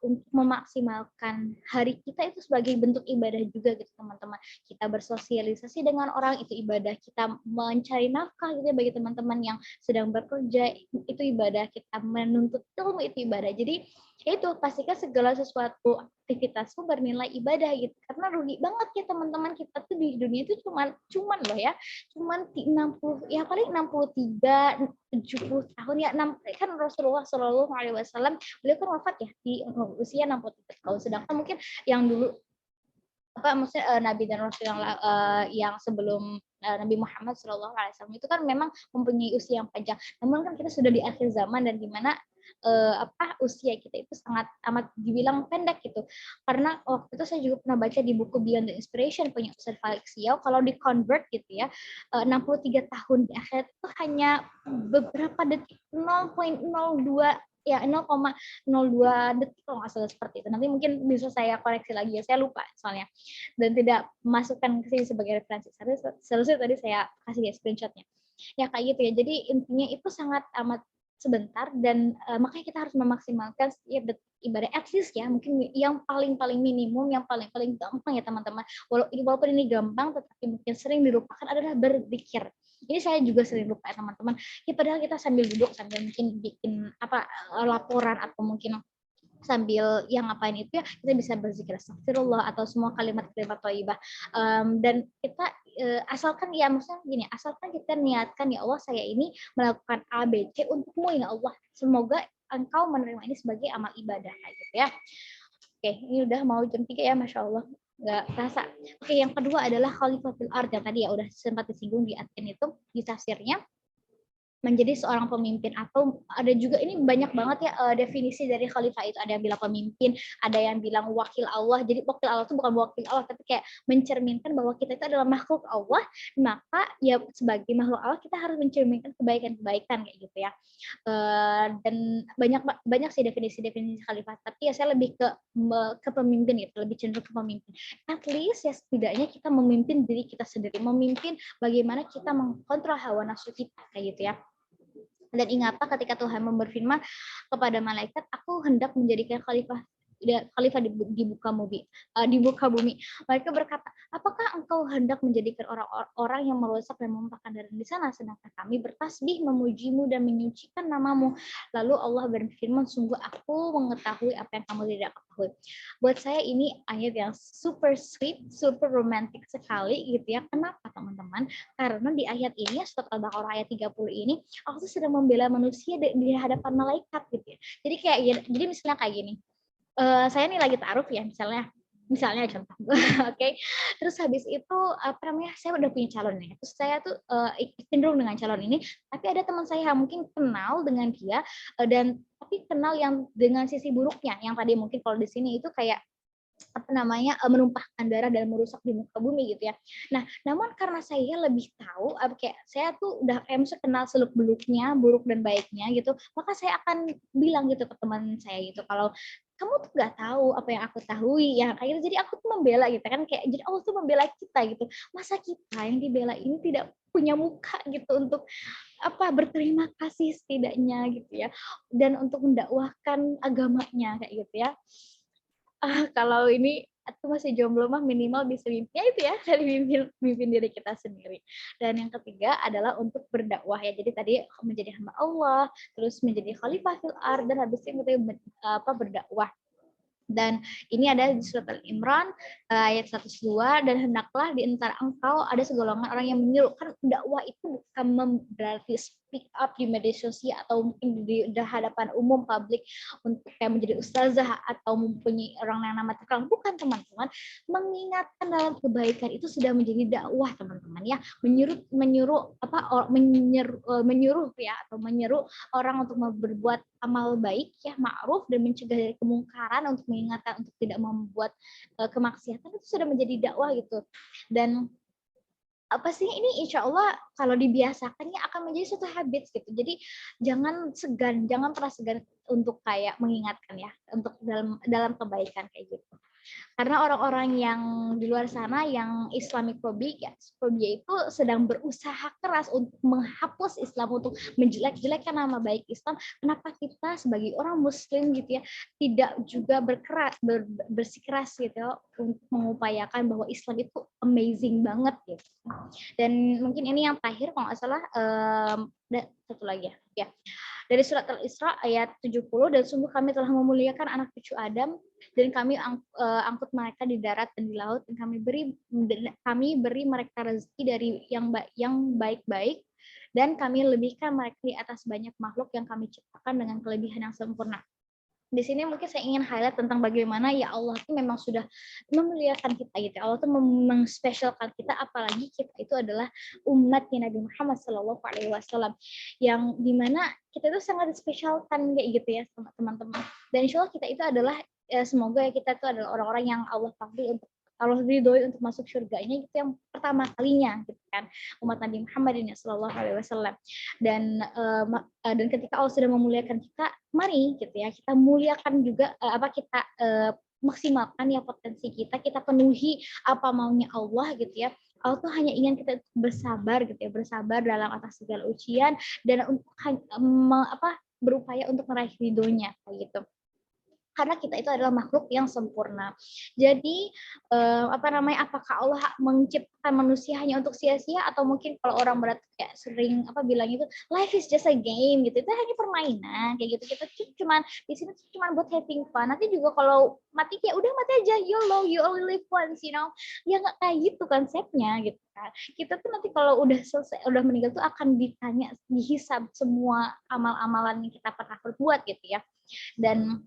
Speaker 1: untuk memaksimalkan hari kita itu sebagai bentuk ibadah juga gitu teman-teman. Kita bersosialisasi dengan orang itu ibadah, kita mencari nafkah gitu ya bagi teman-teman yang sedang bekerja itu ibadah, kita menuntut ilmu itu ibadah. Jadi itu pastikan segala sesuatu aktivitasku bernilai ibadah gitu, karena rugi banget ya teman-teman, kita tuh di dunia itu cuman loh ya, cuman 60 ya paling 63 70 tahun ya, kan Rasulullah Shallallahu Alaihi Wasallam beliau kan wafat ya di usia 63 tahun, sedangkan mungkin yang dulu maksudnya Nabi dan Rasul yang sebelum Nabi Muhammad SAW itu kan memang mempunyai usia yang panjang. Namun kan kita sudah di akhir zaman, dan dimana usia kita itu sangat amat dibilang pendek gitu. Karena waktu itu saya juga pernah baca di buku Beyond the Inspiration punya Ustaz Felix Xiao, kalau di convert gitu ya, 63 tahun di akhir itu hanya beberapa detik, 0,02 ya 0,02 detik kalau nggak salah seperti itu. Nanti mungkin bisa saya koreksi lagi ya, saya lupa soalnya dan tidak masukkan ke sini sebagai referensi. Seharusnya tadi saya kasih ya screenshotnya. Ya kayak gitu ya. Jadi intinya itu sangat amat sebentar, dan makanya kita harus memaksimalkan setiap detik ibadah, at least ya mungkin yang paling minimum, yang paling gampang ya teman-teman. Walaupun ini gampang, tetapi mungkin sering dilupakan adalah berzikir. Ini saya juga sering lupa ya teman-teman. Ya padahal kita sambil duduk, sambil mungkin bikin laporan atau mungkin sambil yang ngapain itu ya, kita bisa berzikir astagfirullah atau semua kalimat-kalimat thayyibah. Dan kita asalkan ya, maksudnya gini, asalkan kita niatkan, ya Allah saya ini melakukan A, B, C untukmu ya Allah. Semoga engkau menerima ini sebagai amal ibadah gitu ya. Oke, ini udah mau jam 3 ya, Masya Allah. Nggak terasa. Oke, yang kedua adalah khalifatul ard, yang tadi ya udah sempat disinggung di adkin itu, di tafsirnya menjadi seorang pemimpin, atau ada juga ini banyak banget ya definisi dari khalifah itu. Ada yang bilang pemimpin, ada yang bilang wakil Allah. Jadi wakil Allah itu bukan wakil Allah, tapi kayak mencerminkan bahwa kita itu adalah makhluk Allah, maka ya sebagai makhluk Allah kita harus mencerminkan kebaikan-kebaikan kayak gitu ya. Dan banyak sih definisi khalifah, tapi ya saya lebih ke pemimpin gitu, lebih cenderung ke pemimpin. At least ya setidaknya kita memimpin diri kita sendiri, memimpin bagaimana kita mengkontrol hawa nafsu kita kayak gitu ya. Dan ingatlah ketika Tuhan berfirman kepada malaikat, aku hendak menjadikan khalifah di muka bumi. Mereka berkata, apakah engkau hendak menjadikan orang-orang yang merusak dan menumpahkan darah di sana, sedangkan kami bertasbih memujimu dan menyucikan namamu. Lalu Allah berfirman, sungguh aku mengetahui apa yang kamu tidak ketahui. Buat saya ini ayat yang super sweet, super romantis sekali gitu ya. Kenapa teman-teman? Karena di ayat ini, surat Al-Baqarah ayat 30 ini, Allah sedang membela manusia di hadapan malaikat gitu ya. Jadi misalnya kayak gini, saya nih lagi taruh ya, misalnya contoh, oke. Terus habis itu saya udah punya calon nih, terus saya tuh cenderung dengan calon ini, tapi ada teman saya yang mungkin kenal dengan dia, dan tapi kenal yang dengan sisi buruknya, yang tadi mungkin kalau di sini itu kayak menumpahkan darah dan merusak di muka bumi gitu ya. Nah, namun karena saya lebih tahu, kayak saya tuh udah kenal seluk beluknya, buruk dan baiknya gitu, maka saya akan bilang gitu ke teman saya gitu, kalau kamu tuh nggak tahu apa yang aku tahu ya kayak gitu. Jadi aku tuh membela gitu kan, kayak jadi Allah tuh membela kita gitu. Masa kita yang dibela ini tidak punya muka gitu untuk berterima kasih setidaknya gitu ya, dan untuk mendakwahkan agamanya kayak gitu ya. Kalau ini aku masih jomblo mah minimal bisa mimpinya itu ya, dari mimpin diri kita sendiri. Dan yang ketiga adalah untuk berdakwah ya. Jadi tadi menjadi hamba Allah, terus menjadi khalifah fil ard, dan habis itu berdakwah. Dan ini ada di surat Al-Imran ayat 102, dan hendaklah di antara engkau ada segolongan orang yang menyuruh. Kan dakwah itu bukan berarti speak up di media sosial atau mungkin di hadapan umum publik untuk kayak menjadi ustazah atau mempunyai orang yang nama terkenal, bukan teman-teman. Mengingatkan dalam kebaikan itu sudah menjadi dakwah teman-teman ya. Menyuruh ya, atau menyeru orang untuk berbuat amal baik ya, ma'ruf, dan mencegah dari kemungkaran, untuk mengingatkan untuk tidak membuat kemaksiatan, itu sudah menjadi dakwah gitu. Dan apa sih ini, insya Allah kalau dibiasakannya akan menjadi suatu habits gitu. Jadi jangan pernah segan untuk kayak mengingatkan ya, untuk dalam kebaikan kayak gitu. Karena orang-orang yang di luar sana yang Islamic phobia itu sedang berusaha keras untuk menghapus Islam, untuk menjelek-jelekkan nama baik Islam. Kenapa kita sebagai orang Muslim gitu ya tidak juga bersikeras gitu ya, untuk mengupayakan bahwa Islam itu amazing banget gitu. Dan mungkin ini yang terakhir kalau nggak salah, satu lagi ya. Dari surat Al-Isra ayat 70, dan sungguh kami telah memuliakan anak cucu Adam, dan kami angkut mereka di darat dan di laut, dan kami beri mereka rezeki dari yang baik-baik, dan kami lebihkan mereka di atas banyak makhluk yang kami ciptakan dengan kelebihan yang sempurna. Di sini mungkin saya ingin highlight tentang bagaimana ya Allah itu memang sudah memuliakan kita gitu. Allah itu mengspesialkan kita, apalagi kita itu adalah umatnya Nabi Muhammad SAW, yang dimana kita itu sangat dispesialkan kayak gitu ya sama teman-teman. Dan insya Allah kita itu adalah semoga ya kita itu adalah orang-orang yang Allah panggil untuk Allah ridhoi untuk masuk surganya, itu yang pertama kalinya gitu kan, umat Nabi Muhammad ini Sallallahu Alaihi Wasallam. Dan ketika Allah sudah memuliakan kita, mari gitu ya kita muliakan juga kita maksimalkan ya potensi kita penuhi apa maunya Allah gitu ya. Allah tuh hanya ingin kita bersabar gitu ya, bersabar dalam atas segala ujian, dan untuk berupaya untuk meraih ridhonya kayak gitu. Karena kita itu adalah makhluk yang sempurna. Jadi apakah Allah menciptakan manusia hanya untuk sia-sia, atau mungkin kalau orang berat kayak sering bilang itu life is just a game gitu, itu hanya permainan kayak gitu. Kita cuman di sini cuma buat having fun. Nanti juga kalau mati ya udah mati aja, you only live once, you know. Ya nggak kayak gitu konsepnya gitu kan. Kita tuh nanti kalau udah selesai, udah meninggal tuh akan ditanya, dihisab semua amal-amalan yang kita pernah berbuat gitu ya. Dan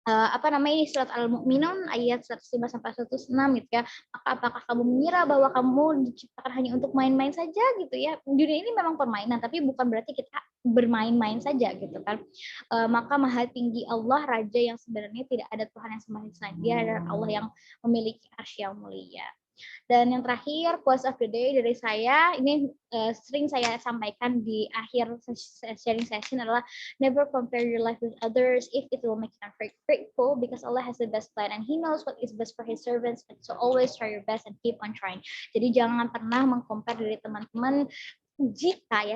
Speaker 1: ini surat Al-Mu'minun ayat 105 sampai 106 gitu ya. Maka apakah kamu mengira bahwa kamu diciptakan hanya untuk main-main saja gitu ya? Dunia ini memang permainan, tapi bukan berarti kita bermain-main saja gitu kan. Maka maha tinggi Allah, raja yang sebenarnya tidak ada Tuhan yang sembah selain Dia, adalah Allah yang memiliki arsy yang mulia. Dan yang terakhir, quotes of the day dari saya, ini sering saya sampaikan di akhir sharing session, adalah never compare your life with others if it will make you ungrateful, because Allah has the best plan and He knows what is best for His servants. So always try your best and keep on trying. Jadi jangan pernah mengcompare diri teman-teman. Jika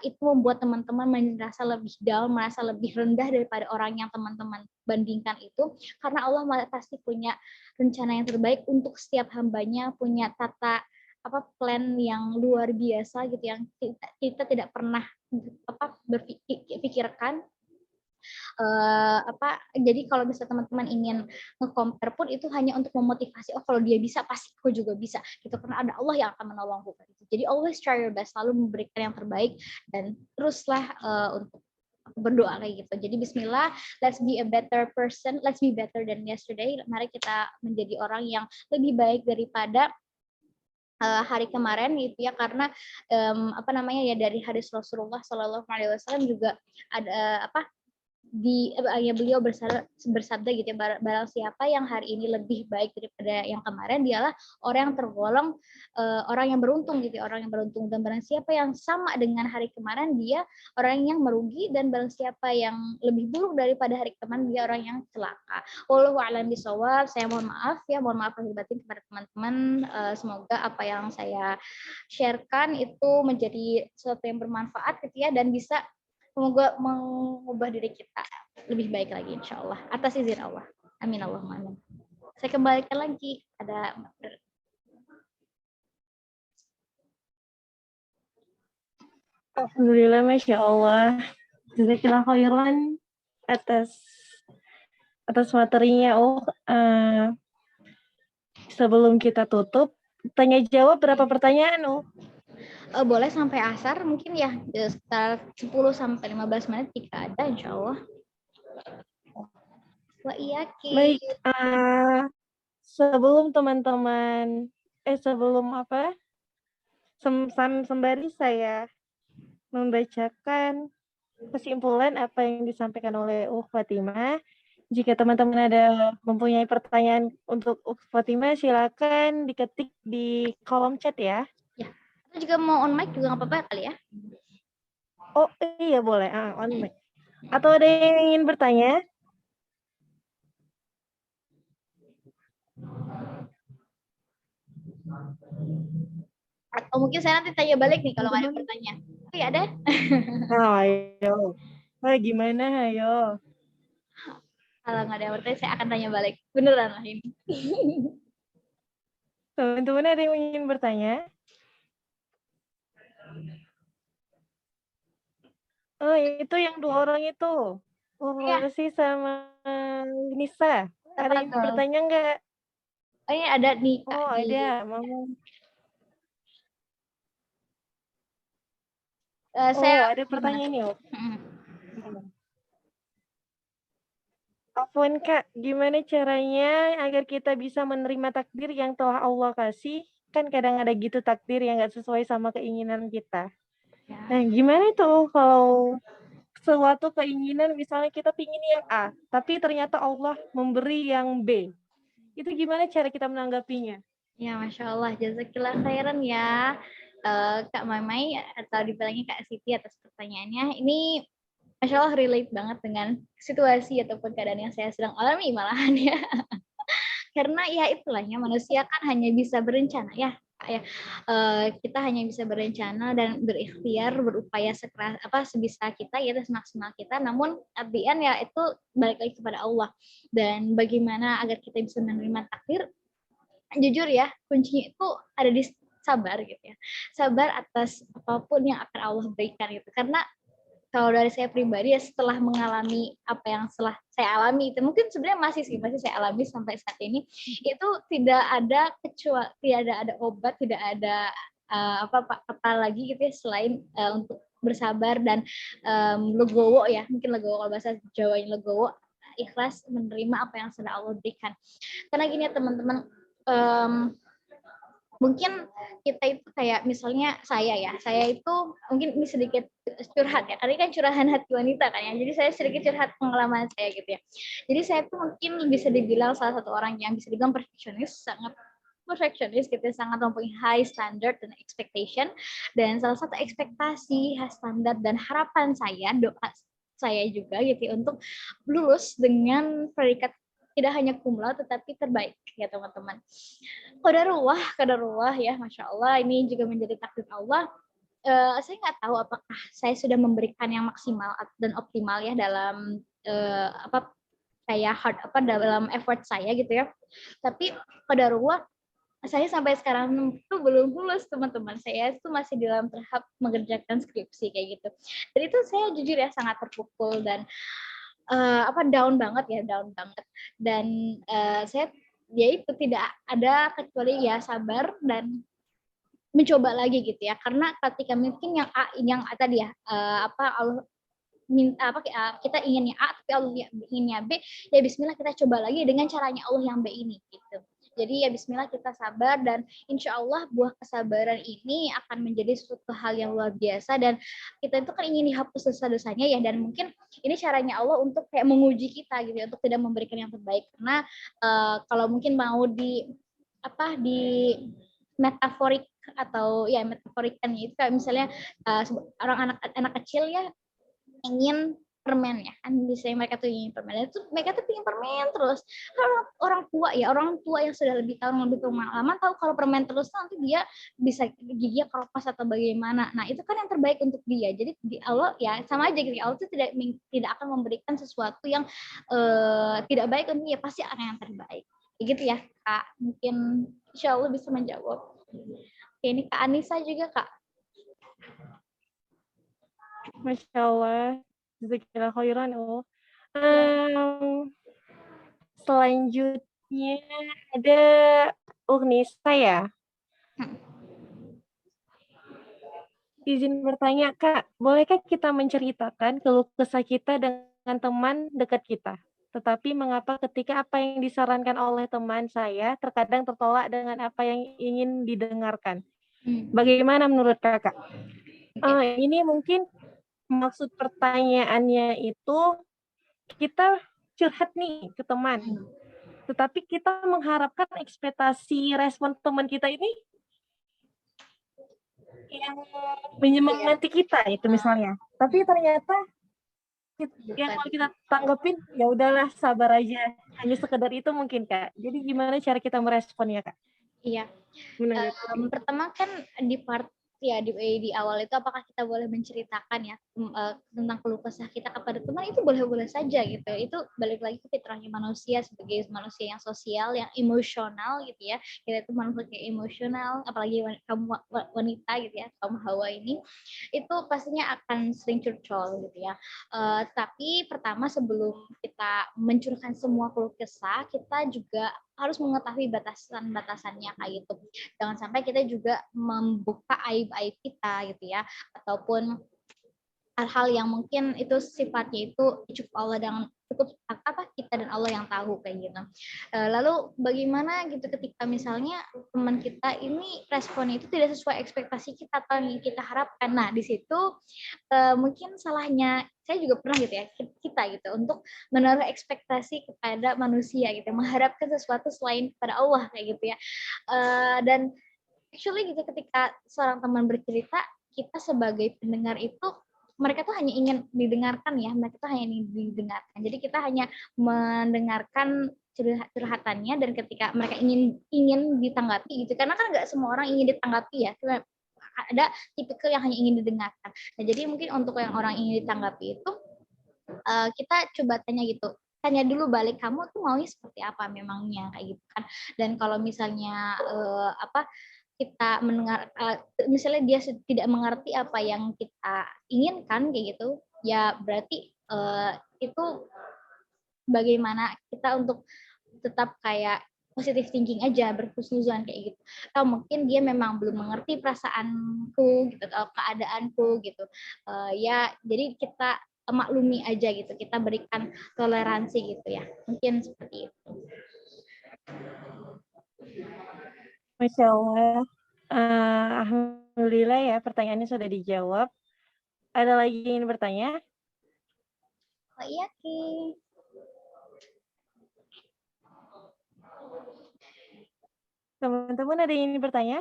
Speaker 1: itu membuat teman-teman merasa lebih down, merasa lebih rendah daripada orang yang teman-teman bandingkan itu, karena Allah pasti punya rencana yang terbaik untuk setiap hambanya, punya tata plan yang luar biasa gitu, yang kita tidak pernah berpikirkan. Jadi kalau misalnya teman-teman ingin nge-compare pun itu hanya untuk memotivasi, kalau dia bisa pasti aku juga bisa gitu, karena ada Allah yang akan menolongku gitu. Jadi always try your best, selalu memberikan yang terbaik, dan teruslah untuk berdoa kayak gitu. Jadi bismillah, let's be a better person, let's be better than yesterday. Mari kita menjadi orang yang lebih baik daripada hari kemarin gitu ya, karena dari hadis Rasulullah Shallallahu Alaihi Wasallam juga ada beliau bersabda gitu ya, barang siapa yang hari ini lebih baik daripada yang kemarin, dialah orang yang tergolong orang yang beruntung gitu ya, orang yang beruntung. Dan barang siapa yang sama dengan hari kemarin, dia orang yang merugi, dan barang siapa yang lebih buruk daripada hari kemarin, dia orang yang celaka. Wallahu a'lam bishawab. Saya mohon maaf lahir batin kepada teman-teman. Semoga apa yang saya sharekan itu menjadi sesuatu yang bermanfaat gitu ya, dan bisa semoga mengubah diri kita lebih baik lagi, insya Allah, atas izin Allah. Amin Allahumma amin. Saya kembalikan lagi ada
Speaker 2: Alhamdulillah, Masya Allah. Jazakallah khairan atas materinya. Sebelum kita tutup, tanya jawab berapa pertanyaan?
Speaker 1: Boleh sampai asar mungkin ya, sekitar 10 sampai 15 menit jika ada, insya Allah.
Speaker 2: Baik, sebelum teman-teman sembari saya membacakan kesimpulan apa yang disampaikan oleh Fatimah, Jika teman-teman ada mempunyai pertanyaan untuk Fatimah, silakan diketik di kolom chat ya.
Speaker 1: Ya. Atau juga mau on mic juga nggak apa-apa kali ya.
Speaker 2: Oh iya boleh, on mic. Atau ada yang ingin bertanya?
Speaker 1: Atau mungkin saya nanti tanya balik nih kalau ada yang bertanya. Oh ya ada?
Speaker 2: Ayo. Gimana ayo?
Speaker 1: Kalau nggak ada yang bertanya, saya akan tanya balik. Beneran lah ini.
Speaker 2: Teman-teman ada yang ingin bertanya? Oh itu yang 2 orang itu.
Speaker 1: Ya.
Speaker 2: Resi sama Nisa. Ada yang
Speaker 1: Tuh.
Speaker 2: bertanya nggak?
Speaker 1: Oh ini ada nih Kak.
Speaker 2: Oh ada, Mama.
Speaker 1: Saya
Speaker 2: ada pertanyaan nih.
Speaker 1: Hmm.
Speaker 2: Afwan Kak, gimana caranya agar kita bisa menerima takdir yang telah Allah kasih? Kan kadang ada gitu takdir yang nggak sesuai sama keinginan kita.
Speaker 1: Ya.
Speaker 2: Nah, gimana tuh kalau suatu keinginan misalnya kita pingin yang A, tapi ternyata Allah memberi yang B. Itu gimana cara kita menanggapinya?
Speaker 1: Ya, Masya Allah. Jazakillah khairan ya. Kak Mamai atau dibilangnya Kak Siti atas pertanyaannya. Ini Masya Allah relate banget dengan situasi ataupun keadaan yang saya sedang alami malahan ya. Karena ya itulah ya, manusia kan hanya bisa berencana ya. Kita hanya bisa berencana dan berikhtiar, berupaya sebisa kita ya, semaksimal kita. Namun at the end ya itu balik lagi kepada Allah. Dan bagaimana agar kita bisa menerima takdir? Jujur ya, kuncinya itu ada di sabar gitu ya. Sabar atas apapun yang akan Allah berikan gitu. Karena kalau dari saya pribadi ya, setelah mengalami apa yang setelah saya alami itu, mungkin sebenarnya masih saya alami sampai saat ini, itu tidak ada obat, tidak ada apa lagi gitu ya selain untuk bersabar dan legowo ya, mungkin legowo kalau bahasa Jawanya legowo, ikhlas menerima apa yang sudah Allah berikan. Karena gini ya teman-teman, mungkin kita itu kayak misalnya saya itu mungkin ini sedikit curhat ya, karena kan curahan hati wanita kan ya, jadi saya sedikit curhat pengalaman saya gitu ya. Jadi saya tuh mungkin bisa dibilang salah satu orang yang bisa dibilang sangat perfectionist gitu, sangat mempunyai high standard dan expectation, dan salah satu ekspektasi, standar dan harapan saya, doa saya juga gitu untuk lulus dengan predikat tidak hanya cum laude tetapi terbaik ya teman-teman. Qadarullah ya, Masya Allah, ini juga menjadi takdir Allah. Saya nggak tahu apakah saya sudah memberikan yang maksimal dan optimal ya dalam dalam effort saya gitu ya. Tapi qadarullah saya sampai sekarang tuh belum lulus teman-teman. Saya itu masih dalam tahap mengerjakan skripsi kayak gitu. Dan itu saya jujur ya sangat terpukul dan down banget. Dan saya ya itu tidak ada kecuali ya sabar dan mencoba lagi gitu ya, karena ketika mungkin yang tadi ya Allah minta kita inginnya A tapi Allah inginnya B, ya Bismillah kita coba lagi dengan caranya Allah yang B ini gitu. Jadi ya Bismillah kita sabar, dan insya Allah buah kesabaran ini akan menjadi suatu hal yang luar biasa, dan kita itu kan ingin dihapus dosa-dosanya ya, dan mungkin ini caranya Allah untuk kayak menguji kita gitu ya, untuk tidak memberikan yang terbaik. Karena kalau mungkin mau di metaforik atau ya metaforikan itu kayak misalnya anak kecil ya ingin permen ya kan, biasanya mereka tuh ingin permen, itu mereka tuh ingin permen terus. Orang tua yang sudah lebih pengalaman tahu kalau permen terus nanti dia bisa giginya keropos atau bagaimana. Nah itu kan yang terbaik untuk dia. Jadi di Allah ya sama aja gitu, Allah tuh tidak akan memberikan sesuatu yang tidak baik untuk dia, pasti akan yang terbaik gitu ya Kak. Mungkin insya Allah bisa menjawab. Oke, ini Kak Anissa juga Kak.
Speaker 2: Masya Allah, jazakillah khairan. Selanjutnya ada Nisa ya. Izin bertanya Kak, bolehkah kita menceritakan keluh kesah kita dengan teman dekat kita? Tetapi mengapa ketika apa yang disarankan oleh teman saya terkadang tertolak dengan apa yang ingin didengarkan? Bagaimana menurut Kakak? Ini mungkin maksud pertanyaannya itu kita curhat nih ke teman, tetapi kita mengharapkan ekspektasi respon teman kita ini yang menyemangati kita itu misalnya. Tapi ternyata yang
Speaker 1: Bukan.
Speaker 2: kalau kita tanggepin ya udahlah sabar aja. Hanya sekedar itu mungkin Kak. Jadi gimana cara kita meresponnya Kak?
Speaker 1: Iya.
Speaker 2: Menanggapi.
Speaker 1: Pertama kan di part ya di awal itu apakah kita boleh menceritakan ya tentang keluh kesah kita kepada teman, itu boleh-boleh saja gitu. Itu balik lagi ke fitrahnya manusia sebagai manusia yang sosial, yang emosional gitu ya. Kita itu makhluk yang emosional, apalagi kamu wanita gitu ya, kaum Hawa ini itu pastinya akan sering curcol gitu ya. Tapi pertama sebelum kita mencurahkan semua keluh kesah, kita juga harus mengetahui batasan-batasannya kayak gitu. Jangan sampai kita juga membuka aib-aib kita gitu ya, ataupun hal-hal yang mungkin itu sifatnya itu cukup Allah dan cukup kita dan Allah yang tahu kayak gitu. Lalu bagaimana gitu ketika misalnya teman kita ini responnya itu tidak sesuai ekspektasi kita atau yang kita harapkan. Nah di situ mungkin salahnya saya juga pernah gitu ya kita gitu untuk menaruh ekspektasi kepada manusia gitu, mengharapkan sesuatu selain kepada Allah kayak gitu ya. Dan actually gitu ketika seorang teman bercerita, kita sebagai pendengar itu mereka tuh hanya ingin didengarkan ya, mereka tuh hanya ingin didengarkan. Jadi kita hanya mendengarkan curhatannya, dan ketika mereka ingin ditanggapi gitu, karena kan nggak semua orang ingin ditanggapi ya, ada tipikal yang hanya ingin didengarkan. Nah jadi mungkin untuk yang orang ingin ditanggapi itu kita coba tanya gitu, tanya dulu balik, kamu tuh maunya seperti apa memangnya kayak gitu kan. Dan kalau misalnya kita mendengar misalnya dia tidak mengerti apa yang kita inginkan kayak gitu, ya berarti itu bagaimana kita untuk tetap kayak positive thinking aja, berhusnuzon kayak gitu. Atau mungkin dia memang belum mengerti perasaanku gitu atau keadaanku gitu. Ya jadi kita maklumi aja gitu, kita berikan toleransi gitu ya. Mungkin seperti itu.
Speaker 2: Masya Allah. Alhamdulillah ya pertanyaannya sudah dijawab. Ada lagi yang ingin bertanya?
Speaker 1: Oh iya Ki.
Speaker 2: Teman-teman ada yang ingin bertanya?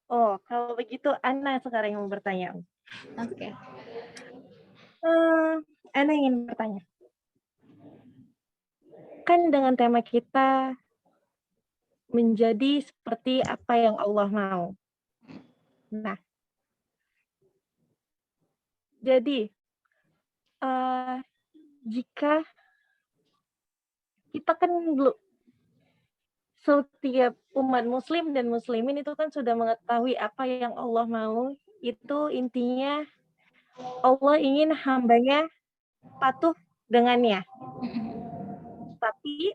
Speaker 2: Oh, kalau begitu Ana sekarang yang mau bertanya.
Speaker 1: Oke.
Speaker 2: Ana ingin bertanya. Kan dengan tema kita menjadi seperti apa yang Allah mau. Nah, jadi jika kita kan setiap umat muslim dan muslimin itu kan sudah mengetahui apa yang Allah mau, itu intinya Allah ingin hambanya patuh dengannya. Tapi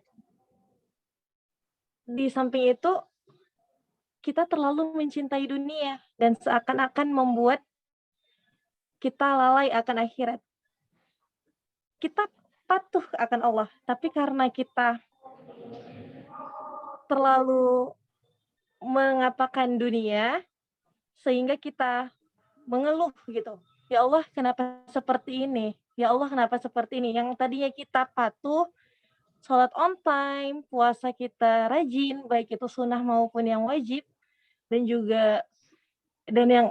Speaker 2: di samping itu kita terlalu mencintai dunia dan seakan-akan membuat kita lalai akan akhirat. Kita patuh akan Allah, tapi karena kita terlalu mengapakan dunia, sehingga kita mengeluh gitu. Ya Allah, kenapa seperti ini? Ya Allah, kenapa seperti ini? Yang tadinya kita patuh, sholat on time, puasa kita rajin, baik itu sunnah maupun yang wajib, dan juga yang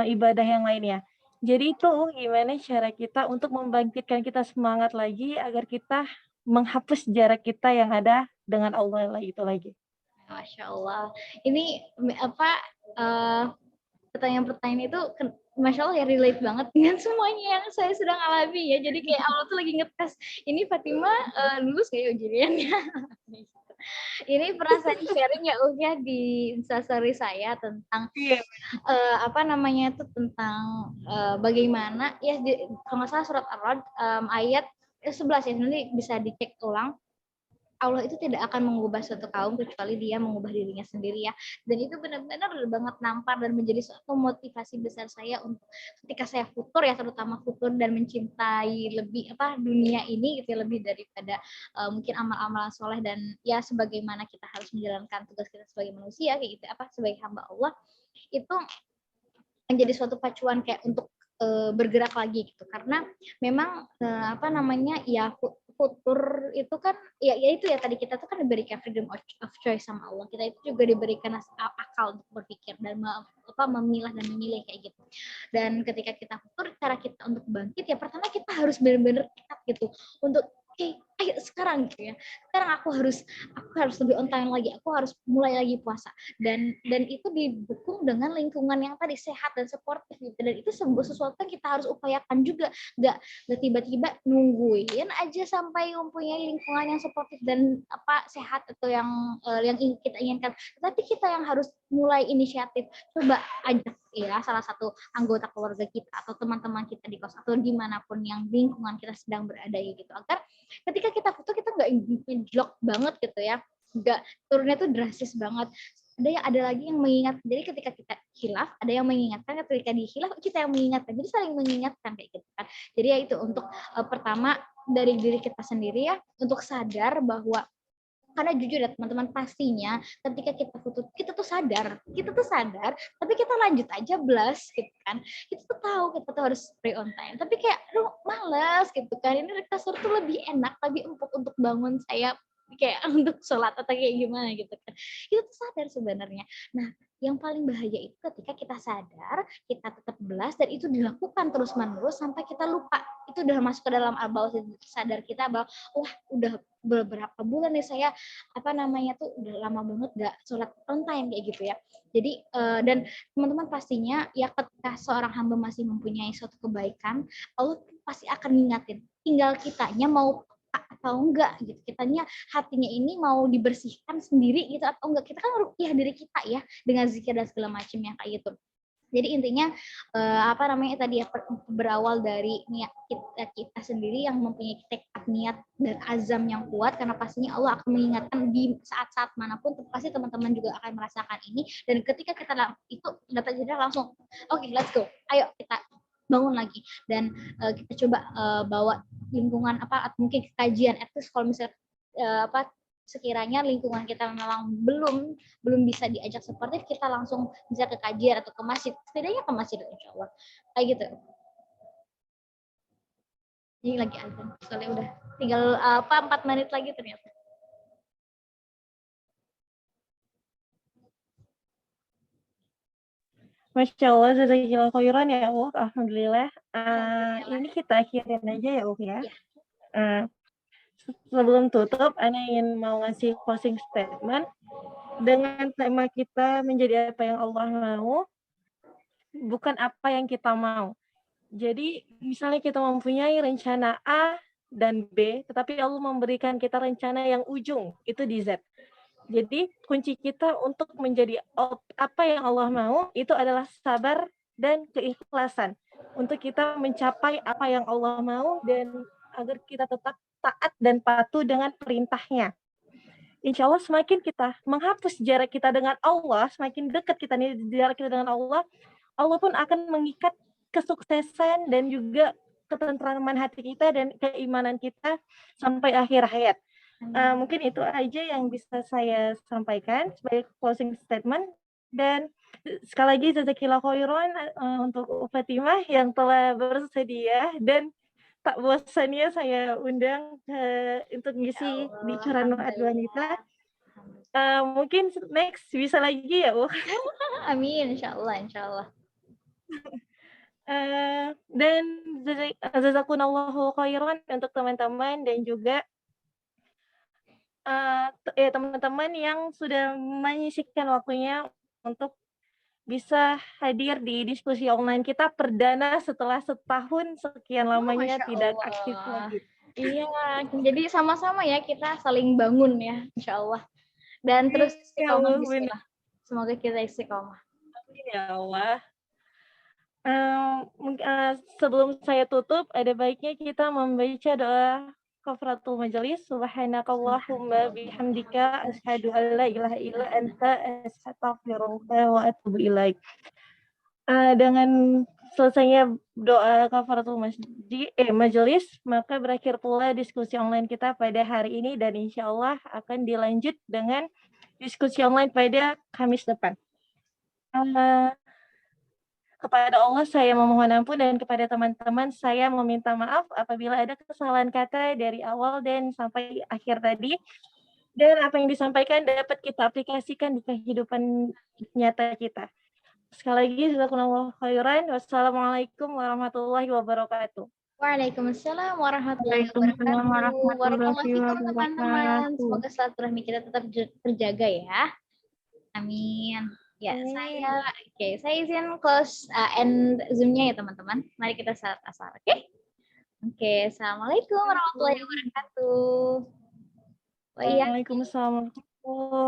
Speaker 2: ibadah yang lainnya. Jadi itu gimana cara kita untuk membangkitkan kita semangat lagi agar kita menghapus jarak kita yang ada dengan Allah itu lagi.
Speaker 1: Masya Allah. Ini pertanyaan-pertanyaan itu Masya Allah ya, relate banget dengan semuanya yang saya sedang alami ya. Jadi kayak Allah tuh lagi ngetes, ini Fatima lulus kayak ujiannya. Ini pernah saya sharing ya di Instastory saya tentang tentang bagaimana ya kalau nggak salah surat Ar-Ra'd ayat 11 ya, nanti bisa dicek ulang. Allah itu tidak akan mengubah suatu kaum kecuali dia mengubah dirinya sendiri ya. Dan itu benar-benar banget nampar dan menjadi suatu motivasi besar saya untuk ketika saya futur ya, terutama futur dan mencintai lebih dunia ini gitu ya, lebih daripada mungkin amal-amalan soleh, dan ya sebagaimana kita harus menjalankan tugas kita sebagai manusia kayak gitu sebagai hamba Allah, itu menjadi suatu pacuan kayak untuk bergerak lagi gitu, karena memang apa namanya ya, futur itu kan ya itu ya, tadi kita tuh kan diberikan freedom of choice sama Allah, kita itu juga diberikan akal untuk berpikir dan memilah dan memilih kayak gitu. Dan ketika kita futur, cara kita untuk bangkit ya pertama kita harus benar-benar tekad gitu untuk ayo sekarang gitu ya, sekarang aku harus lebih on time lagi, aku harus mulai lagi puasa, dan itu didukung dengan lingkungan yang tadi sehat dan suportif gitu. Dan itu sesuatu yang kita harus upayakan juga, nggak tiba-tiba nungguin aja sampai mempunyai lingkungan yang suportif dan sehat atau yang kita inginkan, tapi kita yang harus mulai inisiatif. Coba ajak ya salah satu anggota keluarga kita atau teman-teman kita di kos atau dimanapun yang lingkungan kita sedang berada gitu, agar ketika kita foto kita nggak ngejlok banget gitu ya, nggak turunnya tuh drastis banget. Ada lagi yang mengingat, jadi ketika kita hilaf ada yang mengingatkan, ketika dihilaf kita yang mengingatkan, jadi saling mengingatkan kayak gitu kan. Jadi ya itu untuk pertama dari diri kita sendiri ya, untuk sadar bahwa, karena jujur ya teman-teman, pastinya ketika kita foto kita tuh sadar tapi kita lanjut aja blast gitu kan, kita tuh tahu kita tuh harus pray on time, tapi kayak lu malas gitu kan, ini kasur tuh lebih enak, lebih empuk untuk bangun saya kayak untuk sholat atau kayak gimana gitu kan, kita tuh sadar sebenarnya. Nah yang paling bahaya itu ketika kita sadar, kita tetap blast dan itu dilakukan terus menerus sampai kita lupa, itu udah masuk ke dalam bawah sadar kita bahwa wah udah beberapa bulan nih saya tuh udah lama banget gak sholat on time kayak gitu ya. Jadi dan teman-teman pastinya ya, ketika seorang hamba masih mempunyai suatu kebaikan, Allah pasti akan ngingatin, tinggal kitanya mau atau enggak gitu, kitanya hatinya ini mau dibersihkan sendiri gitu atau enggak. Kita kan ruqyah diri kita ya dengan zikir dan segala macam yang kayak gitu. Jadi intinya tadi ya, berawal dari niat kita sendiri yang mempunyai tekad, niat dan azam yang kuat, karena pastinya Allah akan mengingatkan di saat-saat manapun, pasti teman-teman juga akan merasakan ini. Dan ketika kita itu dapat jeda langsung oke, let's go, ayo kita bangun lagi, dan kita coba bawa lingkungan atau mungkin kajian, at least kalau misalnya sekiranya lingkungan kita memang belum bisa diajak seperti, kita langsung bisa ke kajian atau ke masjid, setidaknya ke masjid insya Allah kayak gitu. Ini lagi azan soalnya udah tinggal 4 menit lagi ternyata.
Speaker 2: Masya Allah, jazakallahu khairan ya Allah, alhamdulillah. Ini kita akhirin aja ya Allah ya. Sebelum tutup, Ana ingin mau ngasih closing statement dengan tema kita menjadi apa yang Allah mau, bukan apa yang kita mau. Jadi misalnya kita mempunyai rencana A dan B, tetapi Allah memberikan kita rencana yang ujung, itu di Z. Jadi kunci kita untuk menjadi apa yang Allah mau itu adalah sabar dan keikhlasan untuk kita mencapai apa yang Allah mau, dan agar kita tetap taat dan patuh dengan perintahnya. Insya Allah semakin kita menghapus jarak kita dengan Allah, semakin dekat kita nih jarak kita dengan Allah, Allah pun akan mengikat kesuksesan dan juga ketentraman hati kita dan keimanan kita sampai akhir hayat. Mungkin itu aja yang bisa saya sampaikan sebagai closing statement, dan sekali lagi jazakillahu khairan untuk Fatimah yang telah bersedia dan tak bosannya saya undang untuk ngisi bicara Nuat Wanita. Mungkin next bisa lagi ya, Bu.
Speaker 1: Amin, insyaallah.
Speaker 2: Dan jazakumullahu khairan untuk teman-teman dan juga teman-teman yang sudah menyisihkan waktunya untuk bisa hadir di diskusi online kita perdana setelah setahun sekian lamanya tidak aktif lagi.
Speaker 1: Iya, jadi sama-sama ya kita saling bangun ya, insya Allah. Dan terus istiqomah, bismillah. Semoga kita istiqomah.
Speaker 2: Amin ya Allah. Sebelum saya tutup, ada baiknya kita membaca doa kafaratul majelis. Subhanakallahumma bihamdika asyhadu an la ilaha illa anta astaghfiruka wa atubu ilaik. Dengan selesainya doa kafaratul majelis, maka berakhir pula diskusi online kita pada hari ini, dan insya Allah akan dilanjut dengan diskusi online pada Kamis depan. kepada Allah saya memohon ampun dan kepada teman-teman saya meminta maaf apabila ada kesalahan kata dari awal dan sampai akhir tadi. Dan apa yang disampaikan dapat kita aplikasikan di kehidupan nyata kita. Sekali lagi, jazakumullah khairan. Wassalamualaikum warahmatullahi wabarakatuh.
Speaker 1: Waalaikumsalam warahmatullahi
Speaker 2: Waalaikumsalam
Speaker 1: wabarakatuh. Barakallahu
Speaker 2: warahmatullahi
Speaker 1: fikum teman-teman.
Speaker 2: wabarakatuh.
Speaker 1: Semoga silaturahmi kita tetap terjaga ya. Amin. Ya,
Speaker 2: Amin.
Speaker 1: saya izin close end Zoom-nya ya teman-teman. Mari kita salat asar, oke? Oke, assalamualaikum warahmatullahi wabarakatuh. Oh iya.
Speaker 2: Waalaikumsalam warahmatullahi wabarakatuh.